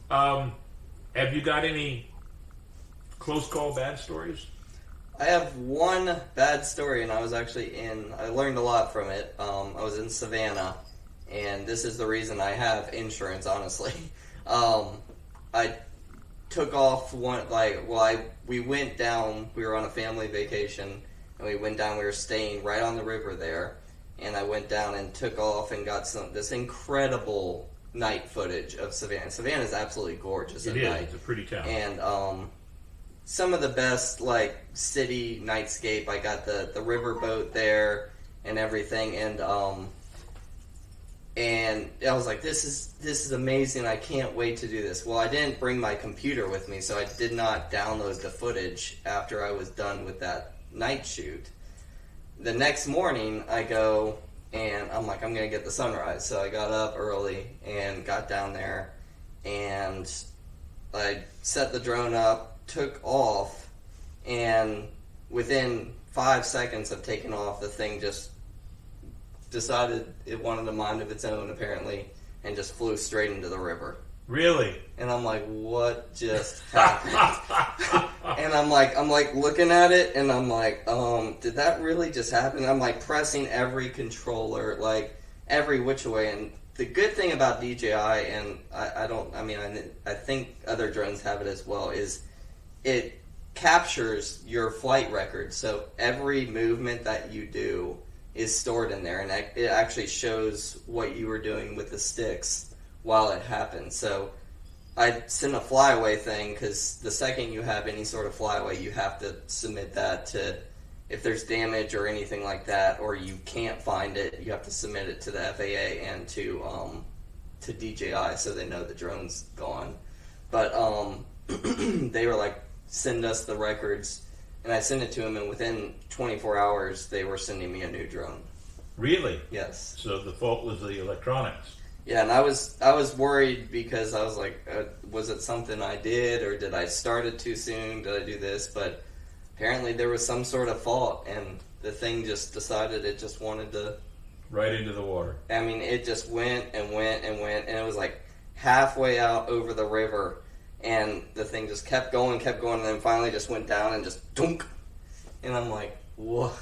have you got any close call bad stories? I have one bad story, and I was actually I learned a lot from it. I was in Savannah, and this is the reason I have insurance, honestly. I took off we went down, we were on a family vacation, and we went down, we were staying right on the river there, and I went down and took off and got this incredible night footage of Savannah. Savannah is absolutely gorgeous at night. It's a pretty town. And, some of the best, city nightscape. I got the riverboat there and everything, and I was like, this is amazing. I can't wait to do this. Well, I didn't bring my computer with me, so I did not download the footage after I was done with that night shoot. The next morning, I go and I'm like, I'm gonna get the sunrise. So I got up early and got down there, and I set the drone up, took off, and within 5 seconds of taking off, the thing just decided it wanted a mind of its own, apparently, and just flew straight into the river. Really? And I'm like, what just happened? And I'm like looking at it, and I'm like, did that really just happen? And I'm like pressing every controller, like every which way. And the good thing about DJI, and I think other drones have it as well, is it captures your flight record. So every movement that you do is stored in there, and it actually shows what you were doing with the sticks while it happened. So I sent a flyaway thing, because the second you have any sort of flyaway, you have to submit that to, if there's damage or anything like that, or you can't find it, you have to submit it to the FAA and to DJI, so they know the drone's gone. But they were like, send us the records, and I sent it to them, and within 24 hours they were sending me a new drone. Really? Yes. So the fault was the electronics. Yeah, and I was worried, because I was like, was it something I did, or did I start it too soon? Did I do this? But apparently there was some sort of fault, and the thing just decided it just wanted to... Right into the water. I mean, it just went and went and went, and it was like halfway out over the river, and the thing just kept going, and then finally just went down and just dunk. And I'm like, whoa.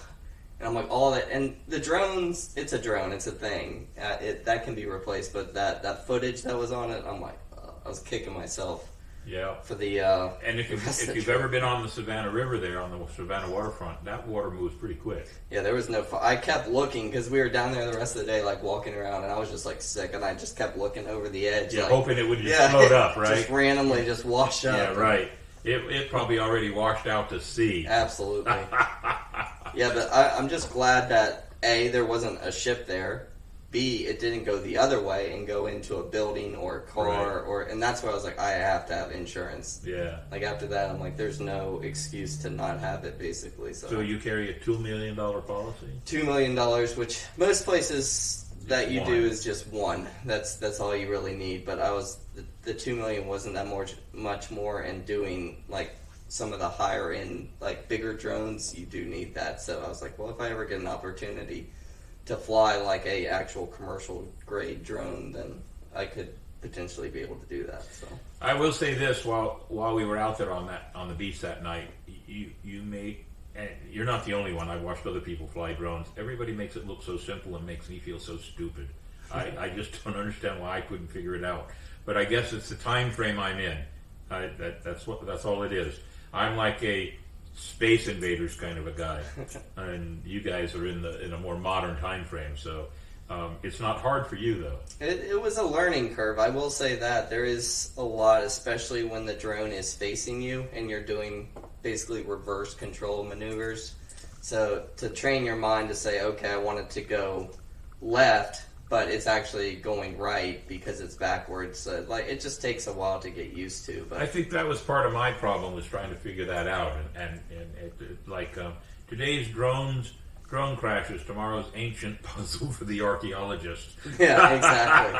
And I'm like, all that, and the drones, it's a drone, it's a thing. That can be replaced, but that footage that was on it, I'm like, I was kicking myself. Yeah. For the and if you've ever been on the Savannah River there, on the Savannah waterfront, that water moves pretty quick. Yeah, there was no... I kept looking, because we were down there the rest of the day, like, walking around, and I was just, like, sick, and I just kept looking over the edge. Yeah, like, hoping it would just float up, right? Just randomly just wash up. Yeah, right. It probably already washed out to sea. Absolutely. Yeah, but I'm just glad that, A, there wasn't a ship there, B, it didn't go the other way and go into a building or a car, Right. and that's why I was like, I have to have insurance. Yeah. Like, after that, I'm like, there's no excuse to not have it, basically. So you carry a $2 million policy? $2 million, which most places that you One. do is just one. That's all you really need. But the $2 million wasn't that much more, and doing like some of the higher end, like bigger drones, you do need that. So I was like, well, if I ever get an opportunity to fly like a actual commercial grade drone, then I could potentially be able to do that. So I will say this: while we were out there on the beach that night, you made, and you're not the only one. I watched other people fly drones. Everybody makes it look so simple and makes me feel so stupid. I just don't understand why I couldn't figure it out. But I guess it's the time frame I'm in. That's all it is. I'm like a Space Invaders kind of a guy, and you guys are in a more modern time frame. So it's not hard for you though. it was a learning curve. I will say that there is a lot, especially when the drone is facing you and you're doing basically reverse control maneuvers. So to train your mind to say, okay, I want it to go left, but it's actually going right because it's backwards. So, like, it just takes a while to get used to. But I think that was part of my problem, was trying to figure that out. And today's drone crashes, tomorrow's ancient puzzle for the archaeologist. yeah, exactly.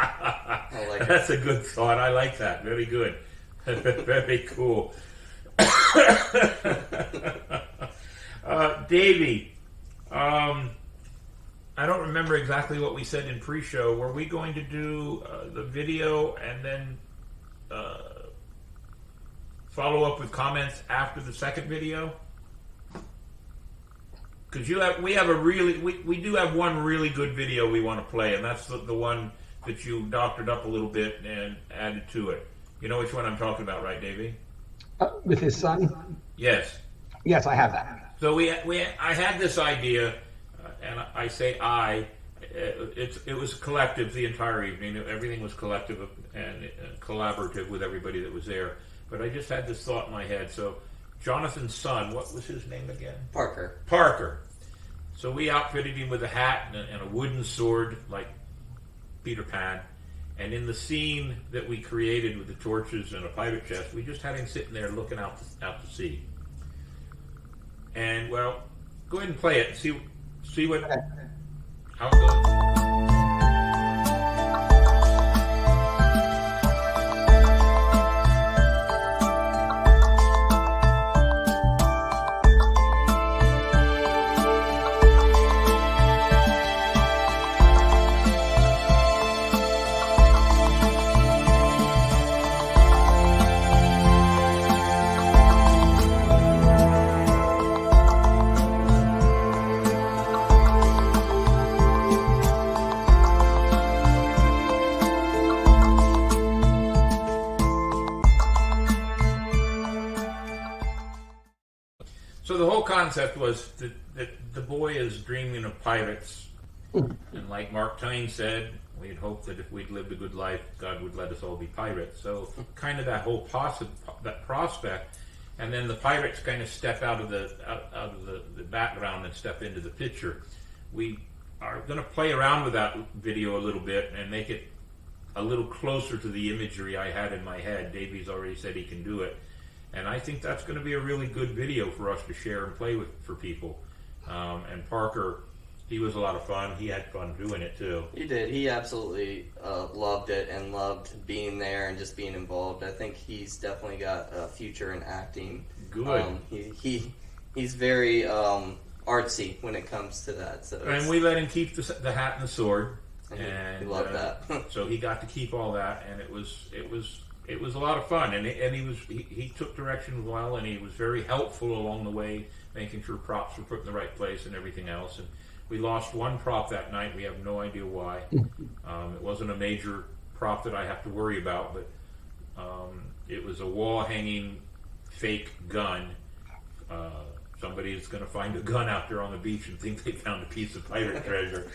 I like That's a good thought. I like that. Very good. Very cool. Davey, I don't remember exactly what we said in pre-show. Were we going to do the video and then follow up with comments after the second video? Because we do have one really good video we want to play, and that's the one that you doctored up a little bit and added to it. You know which one I'm talking about, right, Davey? With his son? Yes. Yes, I have that. So I had this idea, and I say it was collective the entire evening. Everything was collective and collaborative with everybody that was there. But I just had this thought in my head. So Jonathan's son, what was his name again? Parker. So we outfitted him with a hat and a wooden sword like Peter Pan. And in the scene that we created with the torches and a pirate chest, we just had him sitting there looking out to sea. And, well, go ahead and play it and see what... How it goes. So the whole concept was that the boy is dreaming of pirates, and like Mark Twain said, we'd hoped that if we'd lived a good life, God would let us all be pirates. So kind of that whole that prospect, and then the pirates kind of step out of the background and step into the picture. We are going to play around with that video a little bit and make it a little closer to the imagery I had in my head. Davey's already said he can do it. And I think that's going to be a really good video for us to share and play with for people. And Parker, he was a lot of fun. He had fun doing it too. He did. He absolutely loved it and loved being there and just being involved. I think he's definitely got a future in acting. Good. He's very artsy when it comes to that. So and we let him keep the hat and the sword. And he loved that. So he got to keep all that, and it was a lot of fun, and he took direction well, and he was very helpful along the way, making sure props were put in the right place and everything else. And we lost one prop that night. We have no idea why. It wasn't a major prop that I have to worry about, but it was a wall-hanging fake gun. Somebody is going to find a gun out there on the beach and think they found a piece of pirate treasure.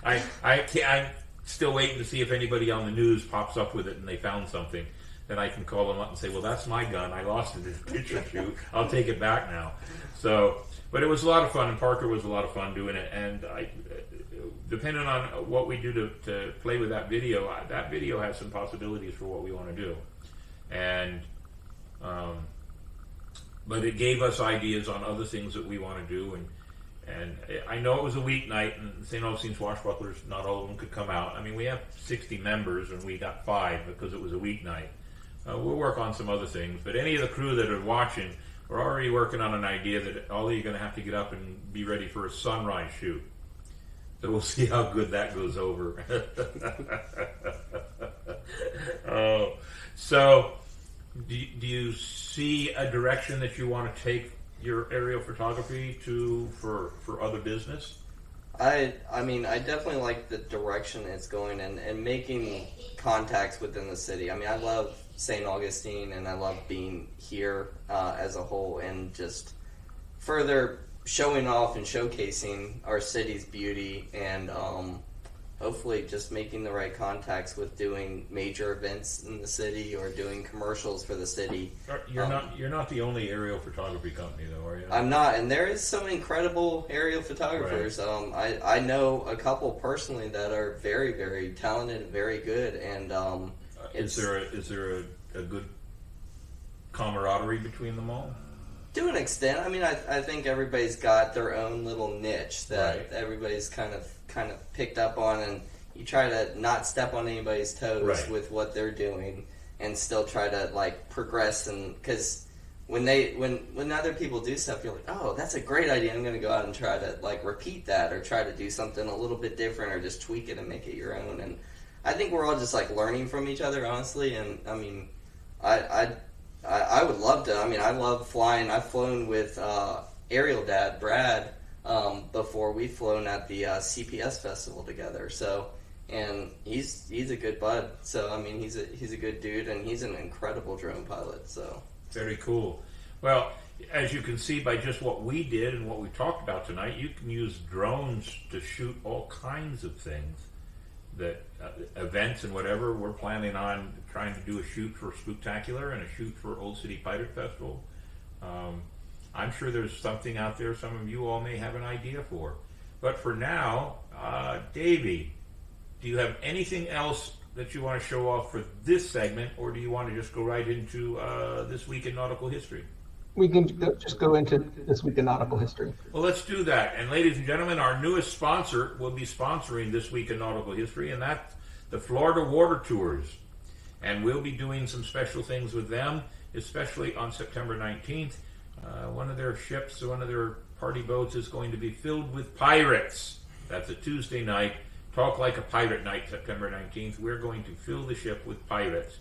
I'm still waiting to see if anybody on the news pops up with it and they found something. Then I can call them up and say, well, that's my gun. I lost it in a picture shoot. I'll take it back now. So, but it was a lot of fun, and Parker was a lot of fun doing it. And depending on what we do to play with that video has some possibilities for what we want to do. And, but it gave us ideas on other things that we want to do. And I know it was a weeknight, and St. Augustine Swashbucklers, not all of them could come out. I mean, we have 60 members, and we got 5 because it was a weeknight. We'll work on some other things. But any of the crew that are watching, we're already working on an idea that all of you are going to have to get up and be ready for a sunrise shoot. So we'll see how good that goes over. So do you see a direction that you want to take your aerial photography for other business? I mean, I definitely like the direction it's going and making contacts within the city. I mean, I love St. Augustine, and I love being here as a whole, and just further showing off and showcasing our city's beauty, and hopefully just making the right contacts with doing major events in the city or doing commercials for the city. You're not the only aerial photography company, though, are you? I'm not, and there is some incredible aerial photographers. Right. I know a couple personally that are very, very talented, very good, and is there a good camaraderie between them all? To an extent. I mean, I think everybody's got their own little niche that everybody's kind of picked up on, and you try to not step on anybody's toes with what they're doing, and still try to like progress. And because when other people do stuff, you're like, oh, that's a great idea. I'm going to go out and try to like repeat that, or try to do something a little bit different, or just tweak it and make it your own. And I think we're all just like learning from each other, honestly. And I mean, I would love to. I mean, I love flying. I've flown with Aerial Dad, Brad, before we've flown at the CPS festival together. So, and he's a good bud. So, I mean, he's a good dude, and he's an incredible drone pilot. So, very cool. Well, as you can see by just what we did and what we talked about tonight, you can use drones to shoot all kinds of things. That events and whatever. We're planning on trying to do a shoot for Spooktacular and a shoot for Old City Pirate Festival. I'm sure there's something out there some of you all may have an idea for. But for now, Davey, do you have anything else that you want to show off for this segment, or do you want to just go right into This Week in Nautical History? We can just go into this week in nautical history. Well, let's do that. And ladies and gentlemen, our newest sponsor will be sponsoring This Week in Nautical History, and that's the Florida Water Tours. And we'll be doing some special things with them, especially on September 19th. One of their ships, one of their party boats is going to be filled with pirates. That's a Tuesday night. Talk Like a Pirate Night, September 19th. We're going to fill the ship with pirates.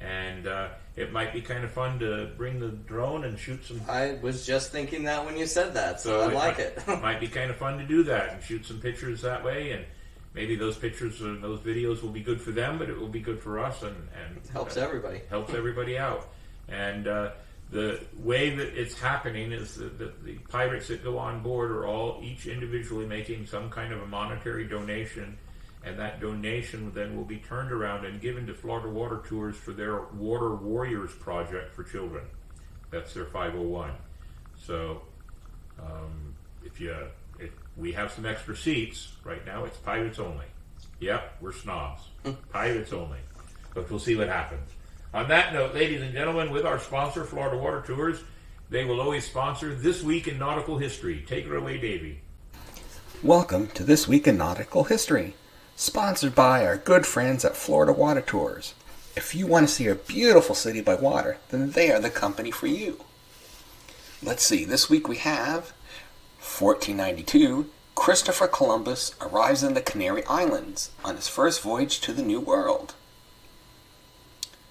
And it might be kind of fun to bring the drone and shoot some... I was just thinking that when you said that, so I like it. It might be kind of fun to do that and shoot some pictures that way. And maybe those pictures and those videos will be good for them, but it will be good for us. And helps everybody. Helps everybody out. And the way that it's happening is that the pirates that go on board are all each individually making some kind of a monetary donation, and that donation then will be turned around and given to Florida Water Tours for their Water Warriors project for children. That's their 501. So if we have some extra seats right now, it's pirates only. Yep, we're snobs. Pirates only. But we'll see what happens. On that note, ladies and gentlemen, with our sponsor, Florida Water Tours, they will always sponsor This Week in Nautical History. Take it away, Davey. Welcome to This Week in Nautical History, sponsored by our good friends at Florida Water Tours. If you want to see a beautiful city by water, then they are the company for you. Let's see, this week we have 1492, Christopher Columbus arrives in the Canary Islands on his first voyage to the New World.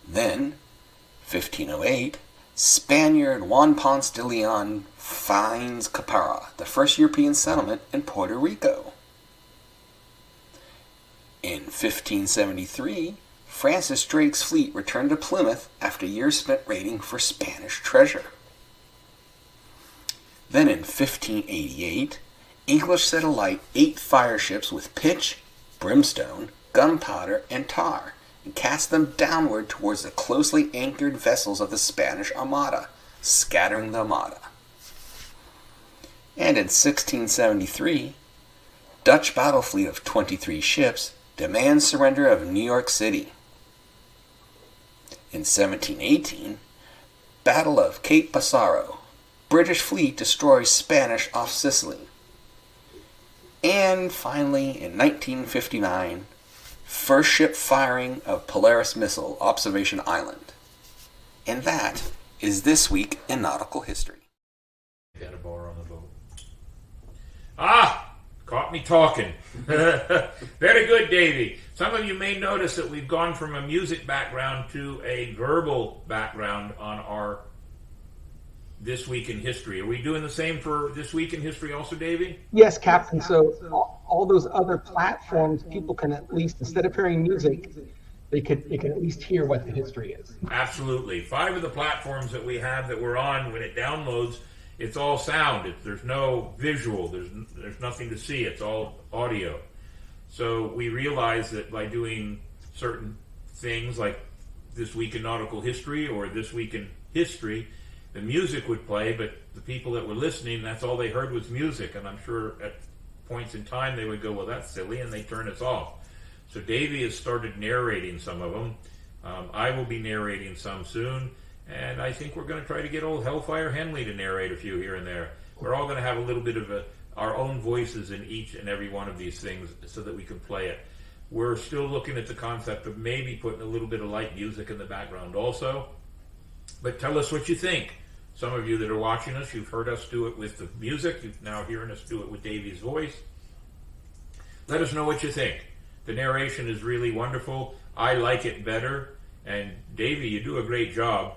Then, 1508, Spaniard Juan Ponce de Leon finds Capara, the first European settlement in Puerto Rico. In 1573, Francis Drake's fleet returned to Plymouth after years spent raiding for Spanish treasure. Then in 1588, English set alight 8 fire ships with pitch, brimstone, gunpowder, and tar, and cast them downward towards the closely anchored vessels of the Spanish Armada, scattering the Armada. And in 1673, Dutch battle fleet of 23 ships demands surrender of New York City. In 1718, Battle of Cape Passaro, British fleet destroys Spanish off Sicily. And finally, in 1959, first ship firing of Polaris missile, Observation Island. And that is This Week in Nautical History. Got a bar on the boat. Ah! Caught me talking. Very good, Davey. Some of you may notice that we've gone from a music background to a verbal background on our This Week in History. Are we doing the same for This Week in History also, Davey? Yes, Captain. So all those other platforms, people can at least, instead of hearing music, they can at least hear what the history is. Absolutely. 5 of the platforms that we have that we're on, when it downloads, it's all sound. There's no visual. There's nothing to see. It's all audio. So we realized that by doing certain things like This Week in Nautical History or This Week in History, the music would play, but the people that were listening, that's all they heard was music. And I'm sure at points in time they would go, well, that's silly, and they turn us off. So Davey has started narrating some of them. I will be narrating some soon. And I think we're going to try to get old Hellfire Henley to narrate a few here and there. We're all going to have a little bit of our own voices in each and every one of these things so that we can play it. We're still looking at the concept of maybe putting a little bit of light music in the background also. But tell us what you think. Some of you that are watching us, you've heard us do it with the music. You've now hearing us do it with Davey's voice. Let us know what you think. The narration is really wonderful. I like it better. And Davey, you do a great job.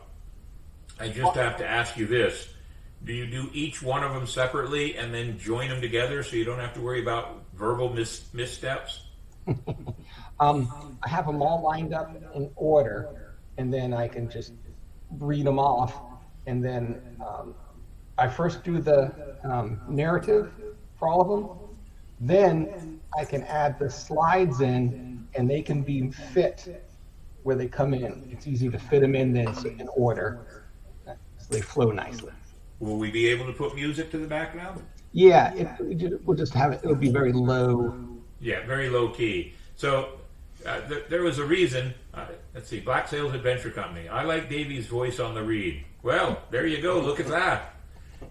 I just have to ask you this. Do you do each one of them separately and then join them together so you don't have to worry about verbal missteps? I have them all lined up in order, and then I can just read them off. And then I first do the narrative for all of them. Then I can add the slides in, and they can be fit where they come in. It's easy to fit them in then in order. So they flow nicely. Will we be able to put music to the background? Yeah, we'll just have it. It'll be very low. Yeah, very low key. So there was a reason, Let's see, Black Sails Adventure Company. I like Davey's voice on the read. Well, there you go. Look at that.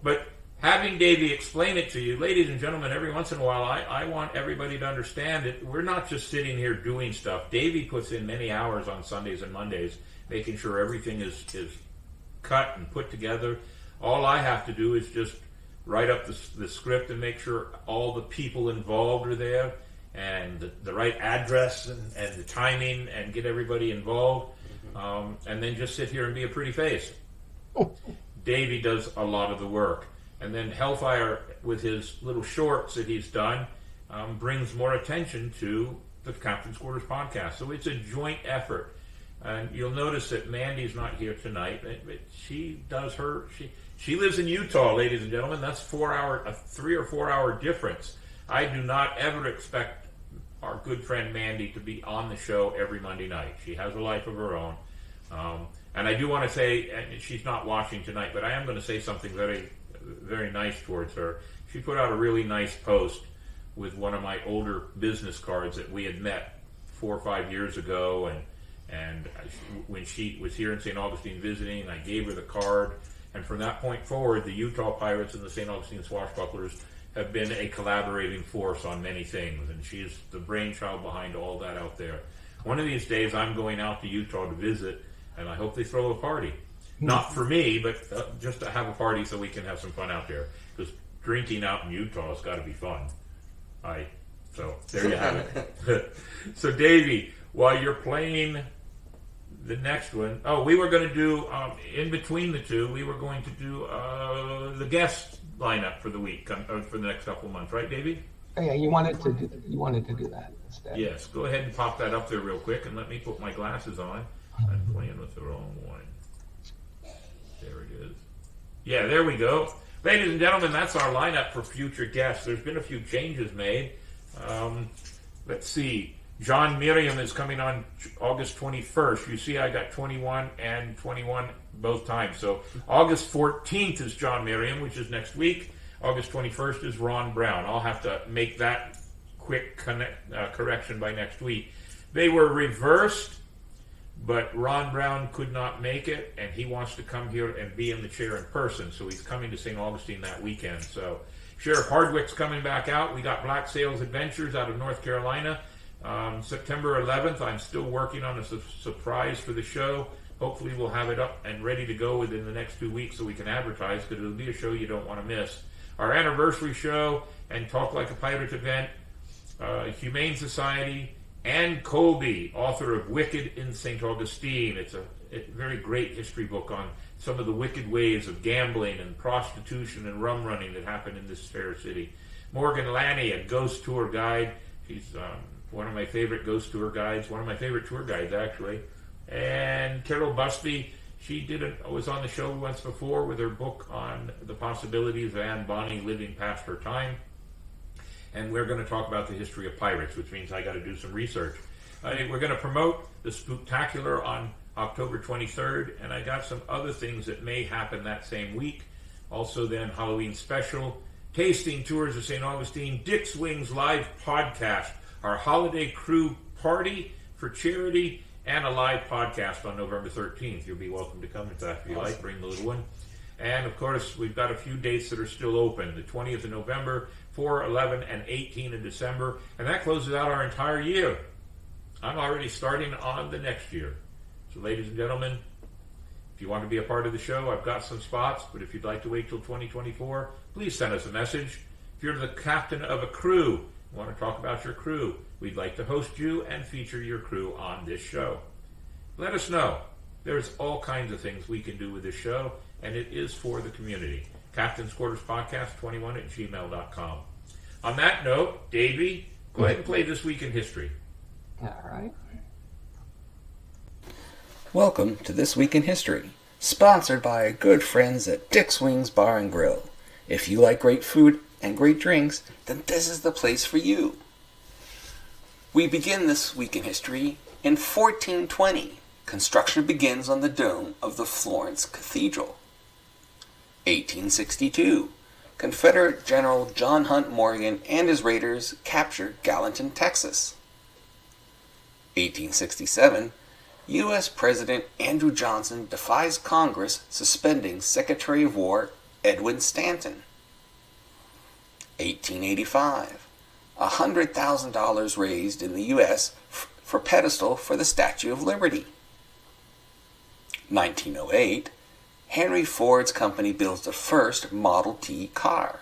But having Davey explain it to you, ladies and gentlemen, every once in a while, I want everybody to understand it. We're not just sitting here doing stuff. Davey puts in many hours on Sundays and Mondays, making sure everything is cut and put together. All I have to do is just write up the script and make sure all the people involved are there, and the right address and the timing, and get everybody involved, and then just sit here and be a pretty face. Davey does a lot of the work. And then Hellfire, with his little shorts that he's done, brings more attention to the Captain's Quarters podcast. So it's a joint effort. And you'll notice that Mandy's not here tonight, but she does she lives in Utah, ladies and gentlemen. That's a 3 or 4 hour difference. I do not ever expect our good friend Mandy to be on the show every Monday night. She has a life of her own. And I do want to say, and she's not watching tonight, but I am going to say something very, very nice towards her. She put out a really nice post with one of my older business cards that we had met 4 or 5 years ago, and when she was here in St. Augustine visiting, I gave her the card, and from that point forward, the Utah Pirates and the St. Augustine Swashbucklers have been a collaborating force on many things, and she's the brainchild behind all that out there. One of these days, I'm going out to Utah to visit, and I hope they throw a party. Not for me, but just to have a party so we can have some fun out there. Because drinking out in Utah has got to be fun. So there you have it. So Davey, while you're playing the next one, we were going to do, in between the two, we were going to do the guest lineup for the week, for the next couple of months, right, Davey? Oh, yeah, you wanted to do that instead. Yes, go ahead and pop that up there real quick, and let me put my glasses on. I'm playing with the wrong one. There it is. Yeah, there we go. Ladies and gentlemen, that's our lineup for future guests. There's been a few changes made. Let's see. John Miriam is coming on August 21st. You see I got 21 and 21 both times. So August 14th is John Miriam, which is next week. August 21st is Ron Brown. I'll have to make that quick correction by next week. They were reversed, but Ron Brown could not make it, and he wants to come here and be in the chair in person, so he's coming to St. Augustine that weekend. So Sheriff Hardwick's coming back out. We got Black Sails Adventures out of North Carolina. September 11th, I'm still working on a surprise for the show. Hopefully we'll have it up and ready to go within the next 2 weeks so we can advertise, because it'll be a show you don't want to miss. Our anniversary show and Talk Like a Pirate event, Humane Society, and Colby, author of Wicked in St. Augustine. It's a very great history book on some of the wicked ways of gambling and prostitution and rum running that happened in this fair city. Morgan Lanny, a ghost tour guide. She's one of my favorite ghost tour guides, one of my favorite tour guides, actually. And Carol Busby, she was on the show once before with her book on the possibilities of Anne Bonny living past her time. And we're going to talk about the history of pirates, which means I got to do some research. We're going to promote the Spooktacular on October 23rd, and I got some other things that may happen that same week. Also then, Halloween special, tasting tours of St. Augustine, Dick's Wings live podcast, our holiday crew party for charity, and a live podcast on November 13th. You'll be welcome to come to that if you like. Bring the little one. And, of course, we've got a few dates that are still open. The 20th of November, 4, 11, and 18 in December. And that closes out our entire year. I'm already starting on the next year. So, ladies and gentlemen, if you want to be a part of the show, I've got some spots. But if you'd like to wait till 2024, please send us a message. If you're the captain of a crew, want to talk about your crew, we'd like to host you and feature your crew on this show. Let us know. There's all kinds of things we can do with this show, and it is for the community. Captain's Quarters Podcast 21 at gmail.com. On that note, Davey, go ahead and play This Week in History. All right. Welcome to This Week in History, sponsored by our good friends at Dick's Wings Bar and Grill. If you like great food and great drinks, then this is the place for you. We begin This Week in History in 1420. Construction begins on the dome of the Florence Cathedral. 1862. Confederate General John Hunt Morgan and his raiders captured Gallatin, Texas. 1867. U.S. President Andrew Johnson defies Congress suspending Secretary of War Edwin Stanton. 1885. $100,000 raised in the U.S. for pedestal for the Statue of Liberty. 1908. Henry Ford's company builds the first Model T car.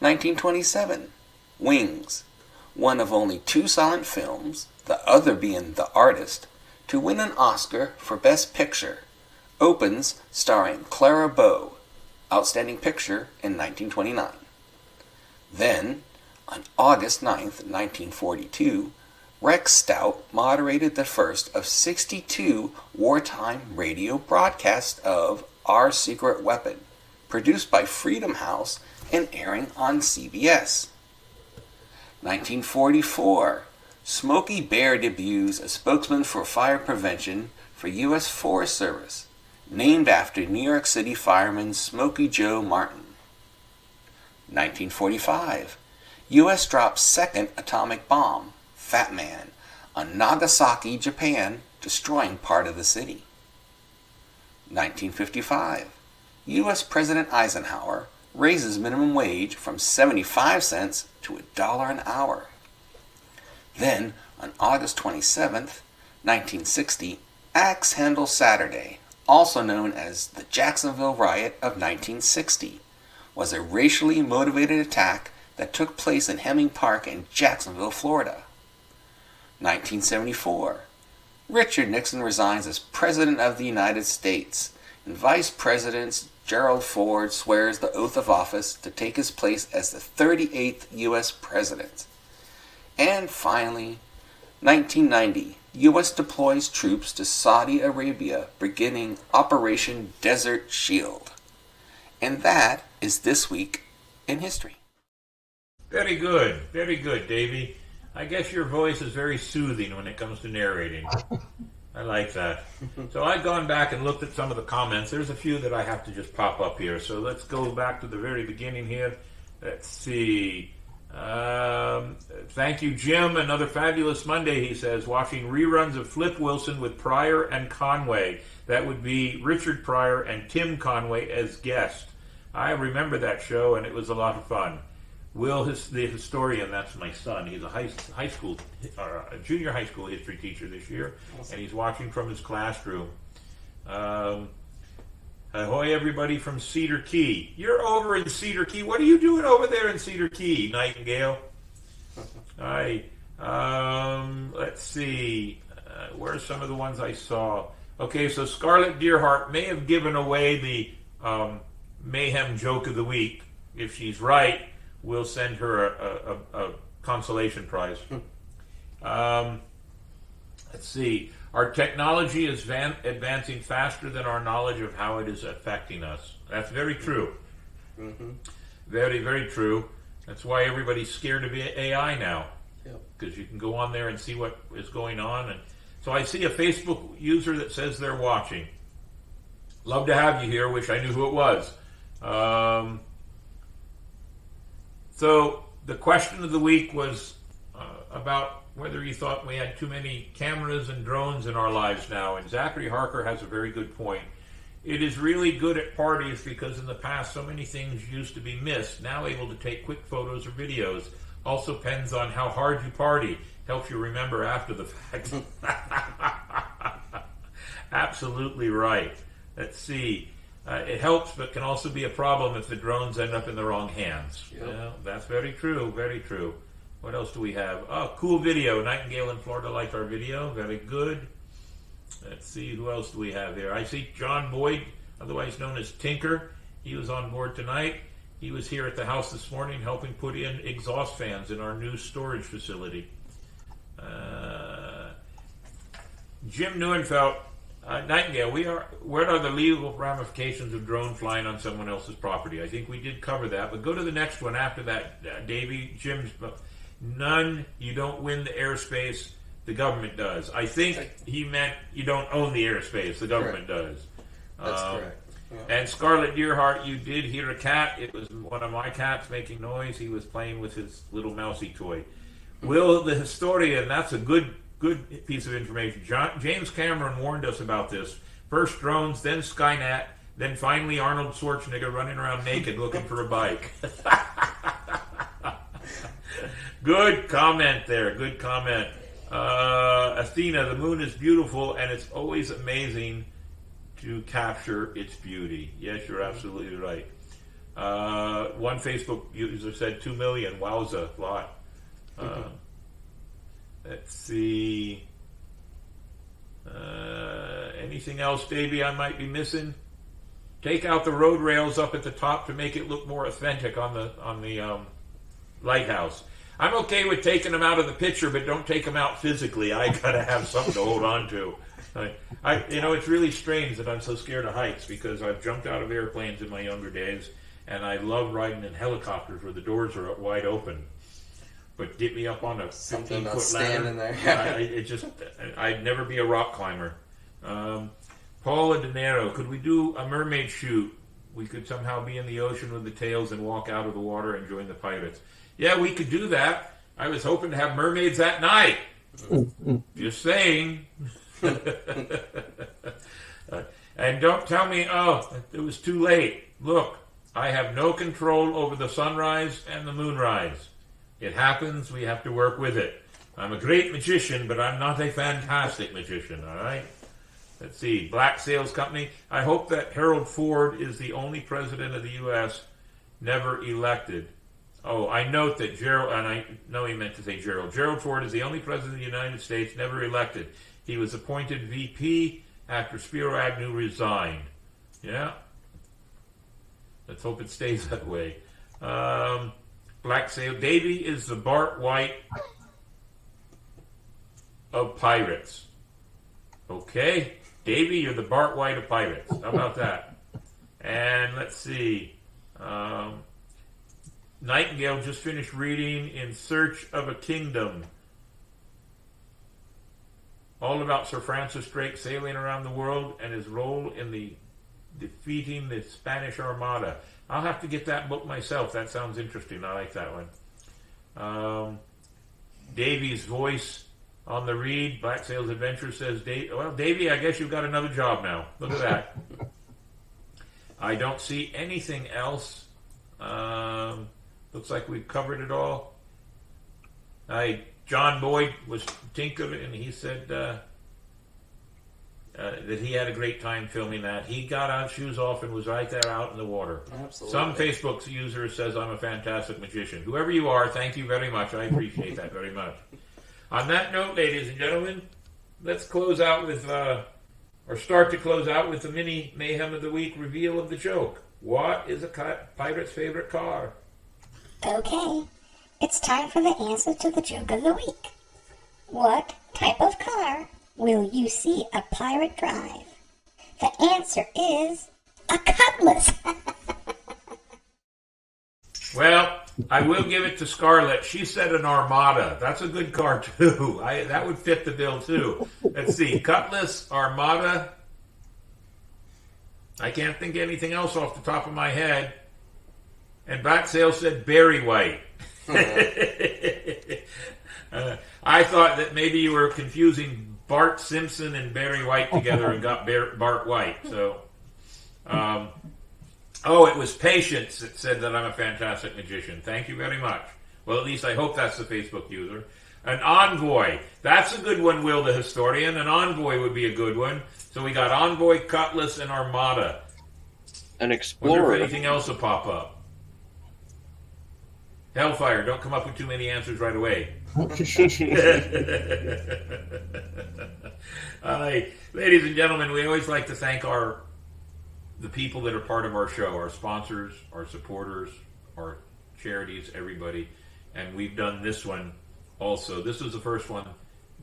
1927. Wings, one of only 2 silent films, the other being The Artist, to win an Oscar for Best Picture, opens starring Clara Bow, Outstanding Picture in 1929. Then, on August 9th, 1942, Rex Stout moderated the first of 62 wartime radio broadcasts of Our Secret Weapon, produced by Freedom House and airing on CBS. 1944, Smokey Bear debuts as spokesman for fire prevention for U.S. Forest Service, named after New York City fireman Smokey Joe Martin. 1945, U.S. drops second atomic bomb, Fat Man, on Nagasaki, Japan, destroying part of the city. 1955, U.S. President Eisenhower raises minimum wage from 75 cents to $1 an hour. Then, on August 27th, 1960, Axe Handle Saturday, also known as the Jacksonville Riot of 1960, was a racially motivated attack that took place in Hemming Park in Jacksonville, Florida. 1974, Richard Nixon resigns as President of the United States, and Vice President Gerald Ford swears the oath of office to take his place as the 38th U.S. President. And finally, 1990, U.S. deploys troops to Saudi Arabia, beginning Operation Desert Shield. And that is This Week in History. Very good, Davey. I guess your voice is very soothing when it comes to narrating. I like that. So I've gone back and looked at some of the comments. There's a few that I have to just pop up here. So let's go back to the very beginning here. Let's see. Thank you, Jim. Another fabulous Monday, he says. Watching reruns of Flip Wilson with Pryor and Conway. That would be Richard Pryor and Tim Conway as guests. I remember that show, and it was a lot of fun. Will, the historian, that's my son. He's a high school, or a junior high school history teacher this year, and he's watching from his classroom. Ahoy, everybody from Cedar Key. You're over in Cedar Key. What are you doing over there in Cedar Key, Nightingale? Hi. Let's see. Where are some of the ones I saw? Okay, so Scarlett Deerhart may have given away the Mayhem joke of the week. If she's right, we'll send her a consolation prize. Let's see. Our technology is advancing faster than our knowledge of how it is affecting us. That's very true. Mm-hmm. Very, very true. That's why everybody's scared of AI now. Because you can go on there and see what is going on. And so I see a Facebook user that says they're watching. Love to have you here. Wish I knew who it was. So the question of the week was about whether you thought we had too many cameras and drones in our lives now. And Zachary Harker has a very good point. It is really good at parties because in the past so many things used to be missed. Now able to take quick photos or videos. Also depends on how hard you party. Helps you remember after the fact. Absolutely right. Let's see. It helps, but can also be a problem if the drones end up in the wrong hands. Yep. Well, that's very true, very true. What else do we have? Oh, cool video. Nightingale in Florida liked our video. Very good. Let's see, who else do we have here? I see John Boyd, otherwise known as Tinker. He was on board tonight. He was here at the house this morning helping put in exhaust fans in our new storage facility. Jim Neuenfeld. Nightingale, what are the legal ramifications of drone flying on someone else's property? I think we did cover that, but go to the next one after that, Davey. Jim's none. You don't win the airspace. The government does. I think he meant you don't own the airspace. The government does. That's correct. Yeah. And Scarlett Deerhart, you did hear a cat. It was one of my cats making noise. He was playing with his little mousy toy. Will, the historian, that's a good good piece of information. James Cameron warned us about this. First drones, then Skynet, then finally Arnold Schwarzenegger running around naked looking for a bike. Good comment there. Good comment. Athena, the moon is beautiful, and it's always amazing to capture its beauty. Yes, you're absolutely right. One Facebook user said 2 million. Wowza, lot. Let's see. Anything else, Davey, I might be missing? Take out the road rails up at the top to make it look more authentic on the lighthouse. I'm okay with taking them out of the picture, but don't take them out physically. I gotta have something to hold on to. It's really strange that I'm so scared of heights because I've jumped out of airplanes in my younger days, and I love riding in helicopters where the doors are wide open. But get me up on a 15-foot ladder. There. I'd never be a rock climber. Paula De Niro, could we do a mermaid shoot? We could somehow be in the ocean with the tails and walk out of the water and join the pirates. Yeah, we could do that. I was hoping to have mermaids at night. Just saying. And don't tell me, it was too late. Look, I have no control over the sunrise and the moonrise. It happens, we have to work with it. I'm a great magician, but I'm not a fantastic magician, all right? Let's see, Black Sales Company. I hope that Harold Ford is the only president of the U.S. never elected. Oh, I note that Gerald, and I know he meant to say Gerald. Gerald Ford is the only president of the United States never elected. He was appointed VP after Spiro Agnew resigned. Yeah. Let's hope it stays that way. Black Sale. Davey is the Bart White of pirates. Okay. Davey, you're the Bart White of pirates. How about that? And let's see. Nightingale just finished reading In Search of a Kingdom. All about Sir Francis Drake sailing around the world and his role in the defeating the Spanish Armada. I'll have to get that book myself. That sounds interesting. I like that one. Davey's voice on the read. Black Sails Adventure says, Davey, I guess you've got another job now. Look at that. I don't see anything else. Looks like we've covered it all. John Boyd was Tinker, and he said that he had a great time filming that. He got on shoes off and was right there out in the water. Absolutely. Some Facebook user says I'm a fantastic magician. Whoever you are, thank you very much. I appreciate that very much. On that note, ladies and gentlemen, let's close out with, or start to close out with the mini Mayhem of the Week reveal of the joke. What is a pirate's favorite car? Okay, it's time for the answer to the joke of the week. What type of car will you see a pirate drive? The answer is a Cutlass. Well, I will give it to Scarlett. She said an Armada. That's a good car, too. That would fit the bill, too. Let's see. Cutlass, Armada. I can't think of anything else off the top of my head. And Backsale said Barry White. I thought that maybe you were confusing Bart Simpson and Barry White together and got Bart White. So, it was Patience that said that I'm a fantastic magician. Thank you very much. Well, at least I hope that's the Facebook user. An Envoy. That's a good one, Will the Historian. An Envoy would be a good one. So we got Envoy, Cutlass, and Armada. An Wonder Explorer. if anything else will pop up. Hellfire, don't come up with too many answers right away. Ladies and gentlemen, we always like to thank the people that are part of our show, our sponsors, our supporters, our charities, everybody. And we've done this one also. This was the first one,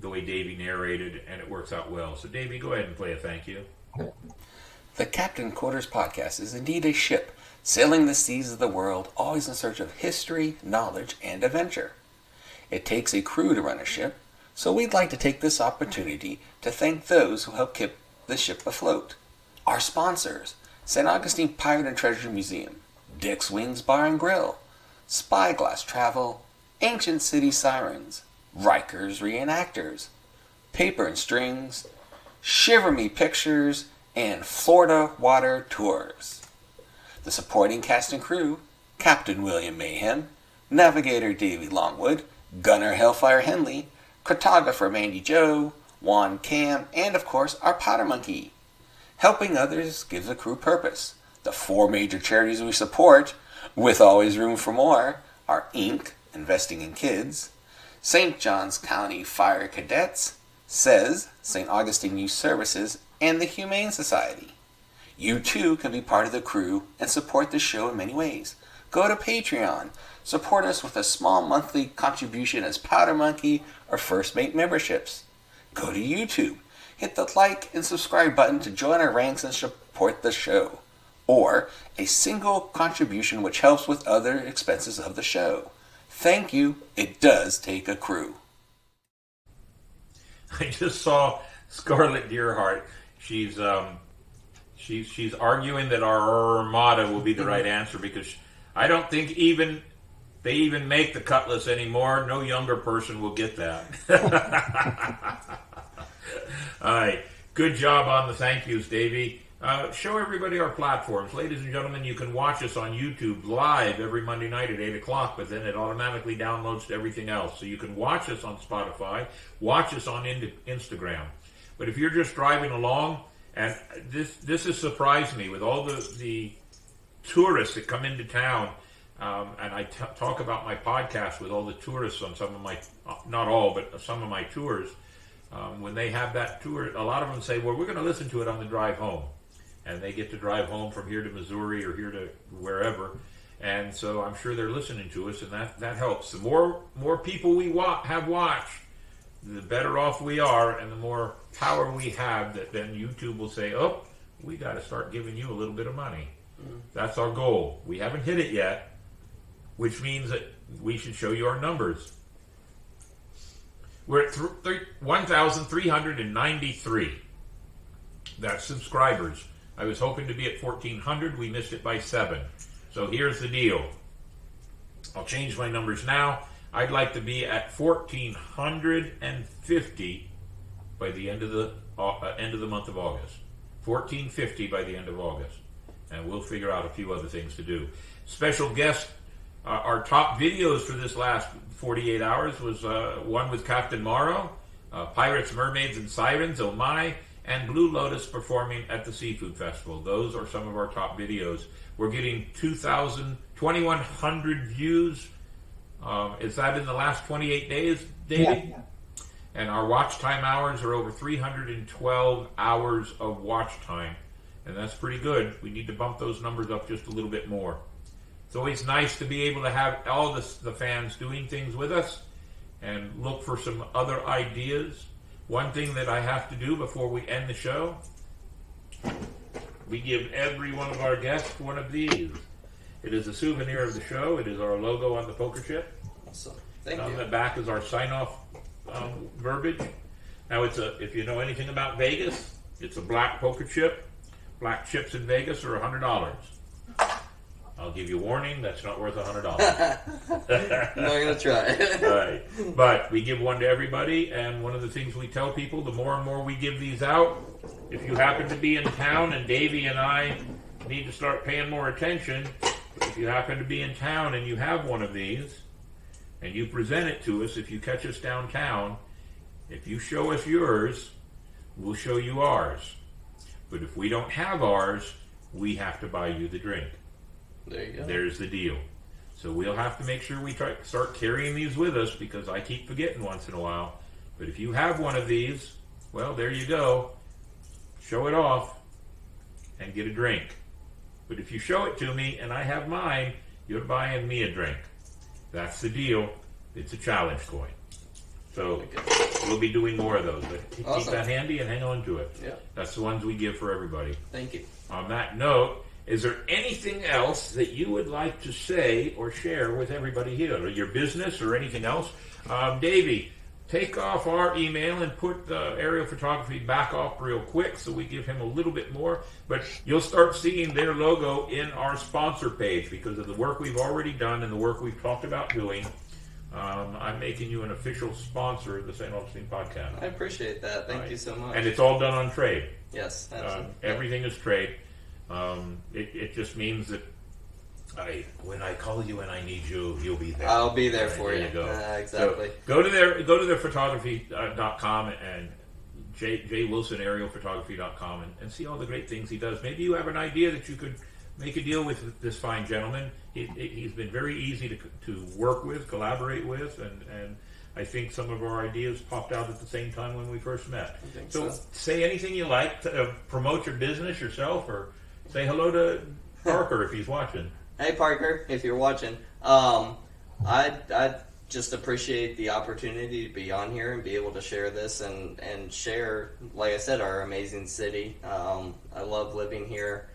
the way Davey narrated, and it works out well. So, Davey, go ahead and play a thank you. The Captain Quarters Podcast is indeed a ship sailing the seas of the world, always in search of history, knowledge, and adventure. It takes a crew to run a ship, so we'd like to take this opportunity to thank those who help keep the ship afloat. Our sponsors: St. Augustine Pirate and Treasure Museum, Dick's Wings Bar and Grill, Spyglass Travel, Ancient City Sirens, Rikers Reenactors, Paper and Strings, Shiver Me Pictures, and Florida Water Tours. The supporting cast and crew: Captain William Mayhem, Navigator Davey Longwood, Gunner Hellfire Henley, Cartographer Mandy Joe, Juan Cam, and of course our Powder Monkey. Helping others gives the crew purpose. The 4 major charities we support, with always room for more, are Inc., Investing in Kids, St. Johns County Fire Cadets, SAYS, St. Augustine Youth Services, and the Humane Society. You too can be part of the crew and support the show in many ways. Go to Patreon, support us with a small monthly contribution as Powder Monkey or First Mate memberships. Go to YouTube, hit the like and subscribe button to join our ranks and support the show. Or a single contribution which helps with other expenses of the show. Thank you. It does take a crew. I just saw Scarlett Deerheart. She's arguing that our Armada will be the right answer because I don't think they even make the Cutlass anymore. No younger person will get that. All right. Good job on the thank yous, Davey. Show everybody our platforms. Ladies and gentlemen, you can watch us on YouTube live every Monday night at 8 o'clock, but then it automatically downloads to everything else. So you can watch us on Spotify, watch us on Instagram. But if you're just driving along, and this has surprised me with all the tourists that come into town, and I talk about my podcast with all the tourists on some of my, not all, but some of my tours. When they have that tour, a lot of them say, well, we're going to listen to it on the drive home. And they get to drive home from here to Missouri or here to wherever. And so I'm sure they're listening to us, and that helps. The more people we have watched, the better off we are, and the more power we have that then YouTube will say, oh, we got to start giving you a little bit of money. That's our goal. We haven't hit it yet, which means that we should show you our numbers. We're at 1,393. That's subscribers. I was hoping to be at 1,400. We missed it by 7. So here's the deal. I'll change my numbers now. I'd like to be at 1,450 by the end of the month of August. 1,450 by the end of August. And we'll figure out a few other things to do. Special guest, our top videos for this last 48 hours was one with Captain Morrow, Pirates, Mermaids, and Sirens, Oh My, and Blue Lotus performing at the Seafood Festival. Those are some of our top videos. We're getting 2,100 views. Is that in the last 28 days, Davey? Yeah. And our watch time hours are over 312 hours of watch time. And that's pretty good. We need to bump those numbers up just a little bit more. It's always nice to be able to have all the fans doing things with us and look for some other ideas. One thing that I have to do before we end the show, we give every one of our guests one of these. It is a souvenir of the show. It is our logo on the poker chip. Awesome. Thank you. On the back is our sign-off verbiage. Now, if you know anything about Vegas, it's a black poker chip. Black chips in Vegas are $100. I'll give you a warning, that's not worth $100. I'm not going to try. All right. But we give one to everybody, and one of the things we tell people, the more and more we give these out, if you happen to be in town, and Davey and I need to start paying more attention, if you happen to be in town and you have one of these, and you present it to us, if you catch us downtown, if you show us yours, we'll show you ours. But if we don't have ours, we have to buy you the drink. There you go. There's the deal. So we'll have to make sure we start carrying these with us because I keep forgetting once in a while. But if you have one of these, well, there you go. Show it off and get a drink. But if you show it to me and I have mine, you're buying me a drink. That's the deal. It's a challenge coin. So we'll be doing more of those. But keep that handy and hang on to it. Yeah. That's the ones we give for everybody. Thank you. On that note, is there anything else that you would like to say or share with everybody here? Or your business or anything else? Davey, take off our email and put aerial photography back off real quick so we give him a little bit more. But you'll start seeing their logo in our sponsor page because of the work we've already done and the work we've talked about doing. I'm making you an official sponsor of the St. Augustine podcast. I appreciate that. Thank you so much. And it's all done on trade. Yes, absolutely. Everything is trade. It just means that when I call you and I need you, you'll be there. I'll be there for you. There you go. Exactly. So go to their photography.com and jwilsonaerialphotography.com and see all the great things he does. Maybe you have an idea that you could make a deal with this fine gentleman. He's been very easy to work with, collaborate with, and I think some of our ideas popped out at the same time when we first met. So say anything you like to promote your business yourself, or say hello to Parker if he's watching. Hey Parker, if you're watching, I just appreciate the opportunity to be on here and be able to share this and share, like I said, our amazing city. I love living here.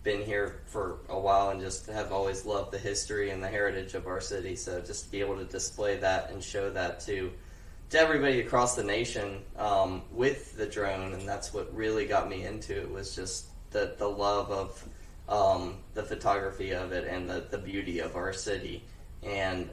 Been here for a while and just have always loved the history and the heritage of our city. So just to be able to display that and show that to everybody across the nation with the drone, and that's what really got me into it, was just the love of the photography of it and the beauty of our city. And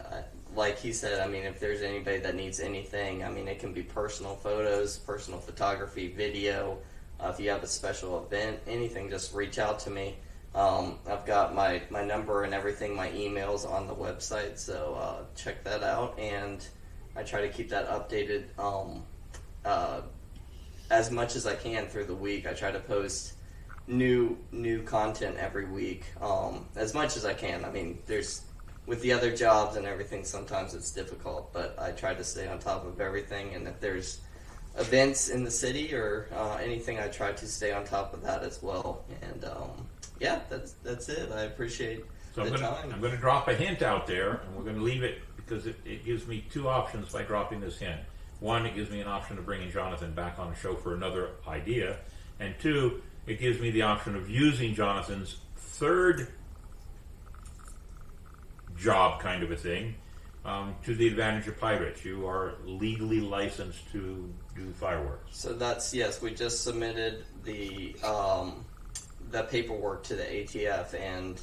like he said, I mean, if there's anybody that needs anything, I mean, it can be personal photos, personal photography, video. If you have a special event, anything, just reach out to me. I've got my number and everything, my email's on the website, so check that out. And I try to keep that updated as much as I can through the week. I try to post new content every week, as much as I can. I mean, with the other jobs and everything, sometimes it's difficult, but I try to stay on top of everything. And if there's events in the city or anything, I try to stay on top of that as well. And yeah, that's it. I appreciate the time. I'm going to drop a hint out there, and we're going to leave it because it gives me two options by dropping this hint. One, it gives me an option of bringing Jonathan back on the show for another idea, and two, it gives me the option of using Jonathan's third job kind of a thing to the advantage of pirates. You are legally licensed to do fireworks. So that's, yes, we just submitted the paperwork to the ATF, and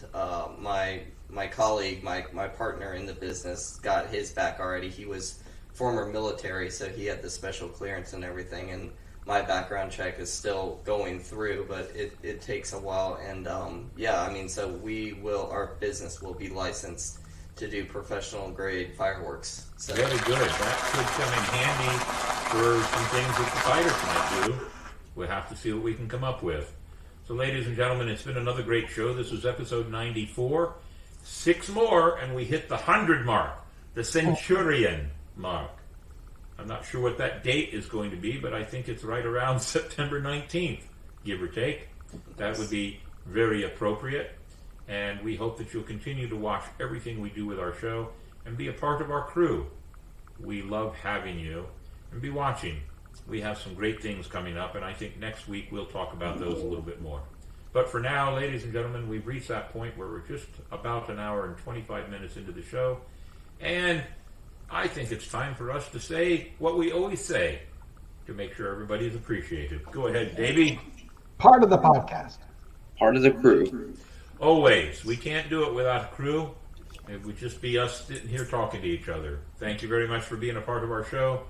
my colleague, my partner in the business, got his back already. He was former military, so he had the special clearance and everything, and my background check is still going through, but it takes a while. And yeah, I mean, so our business will be licensed to do professional grade fireworks. So very good. That could come in handy for some things that the fighters might do. We'll have to see what we can come up with. So ladies and gentlemen, it's been another great show. This was episode 94. 6 more and we hit the 100 mark, the centurion mark. I'm not sure what that date is going to be, but I think it's right around September 19th, give or take. That would be very appropriate. And we hope that you'll continue to watch everything we do with our show and be a part of our crew. We love having you, and be watching. We have some great things coming up, and I think next week we'll talk about those a little bit more. But for now, ladies and gentlemen, we've reached that point where we're just about an hour and 25 minutes into the show, and I think it's time for us to say what we always say to make sure everybody is appreciated. Go ahead, Davey. Part of the podcast. Part of the crew. Always. We can't do it without a crew. It would just be us sitting here talking to each other. Thank you very much for being a part of our show,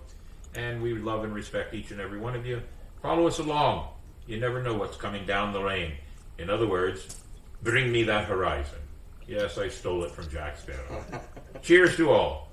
and we love and respect each and every one of you. Follow us along. You never know what's coming down the lane. In other words, bring me that horizon. Yes, I stole it from Jack Sparrow. Cheers to all.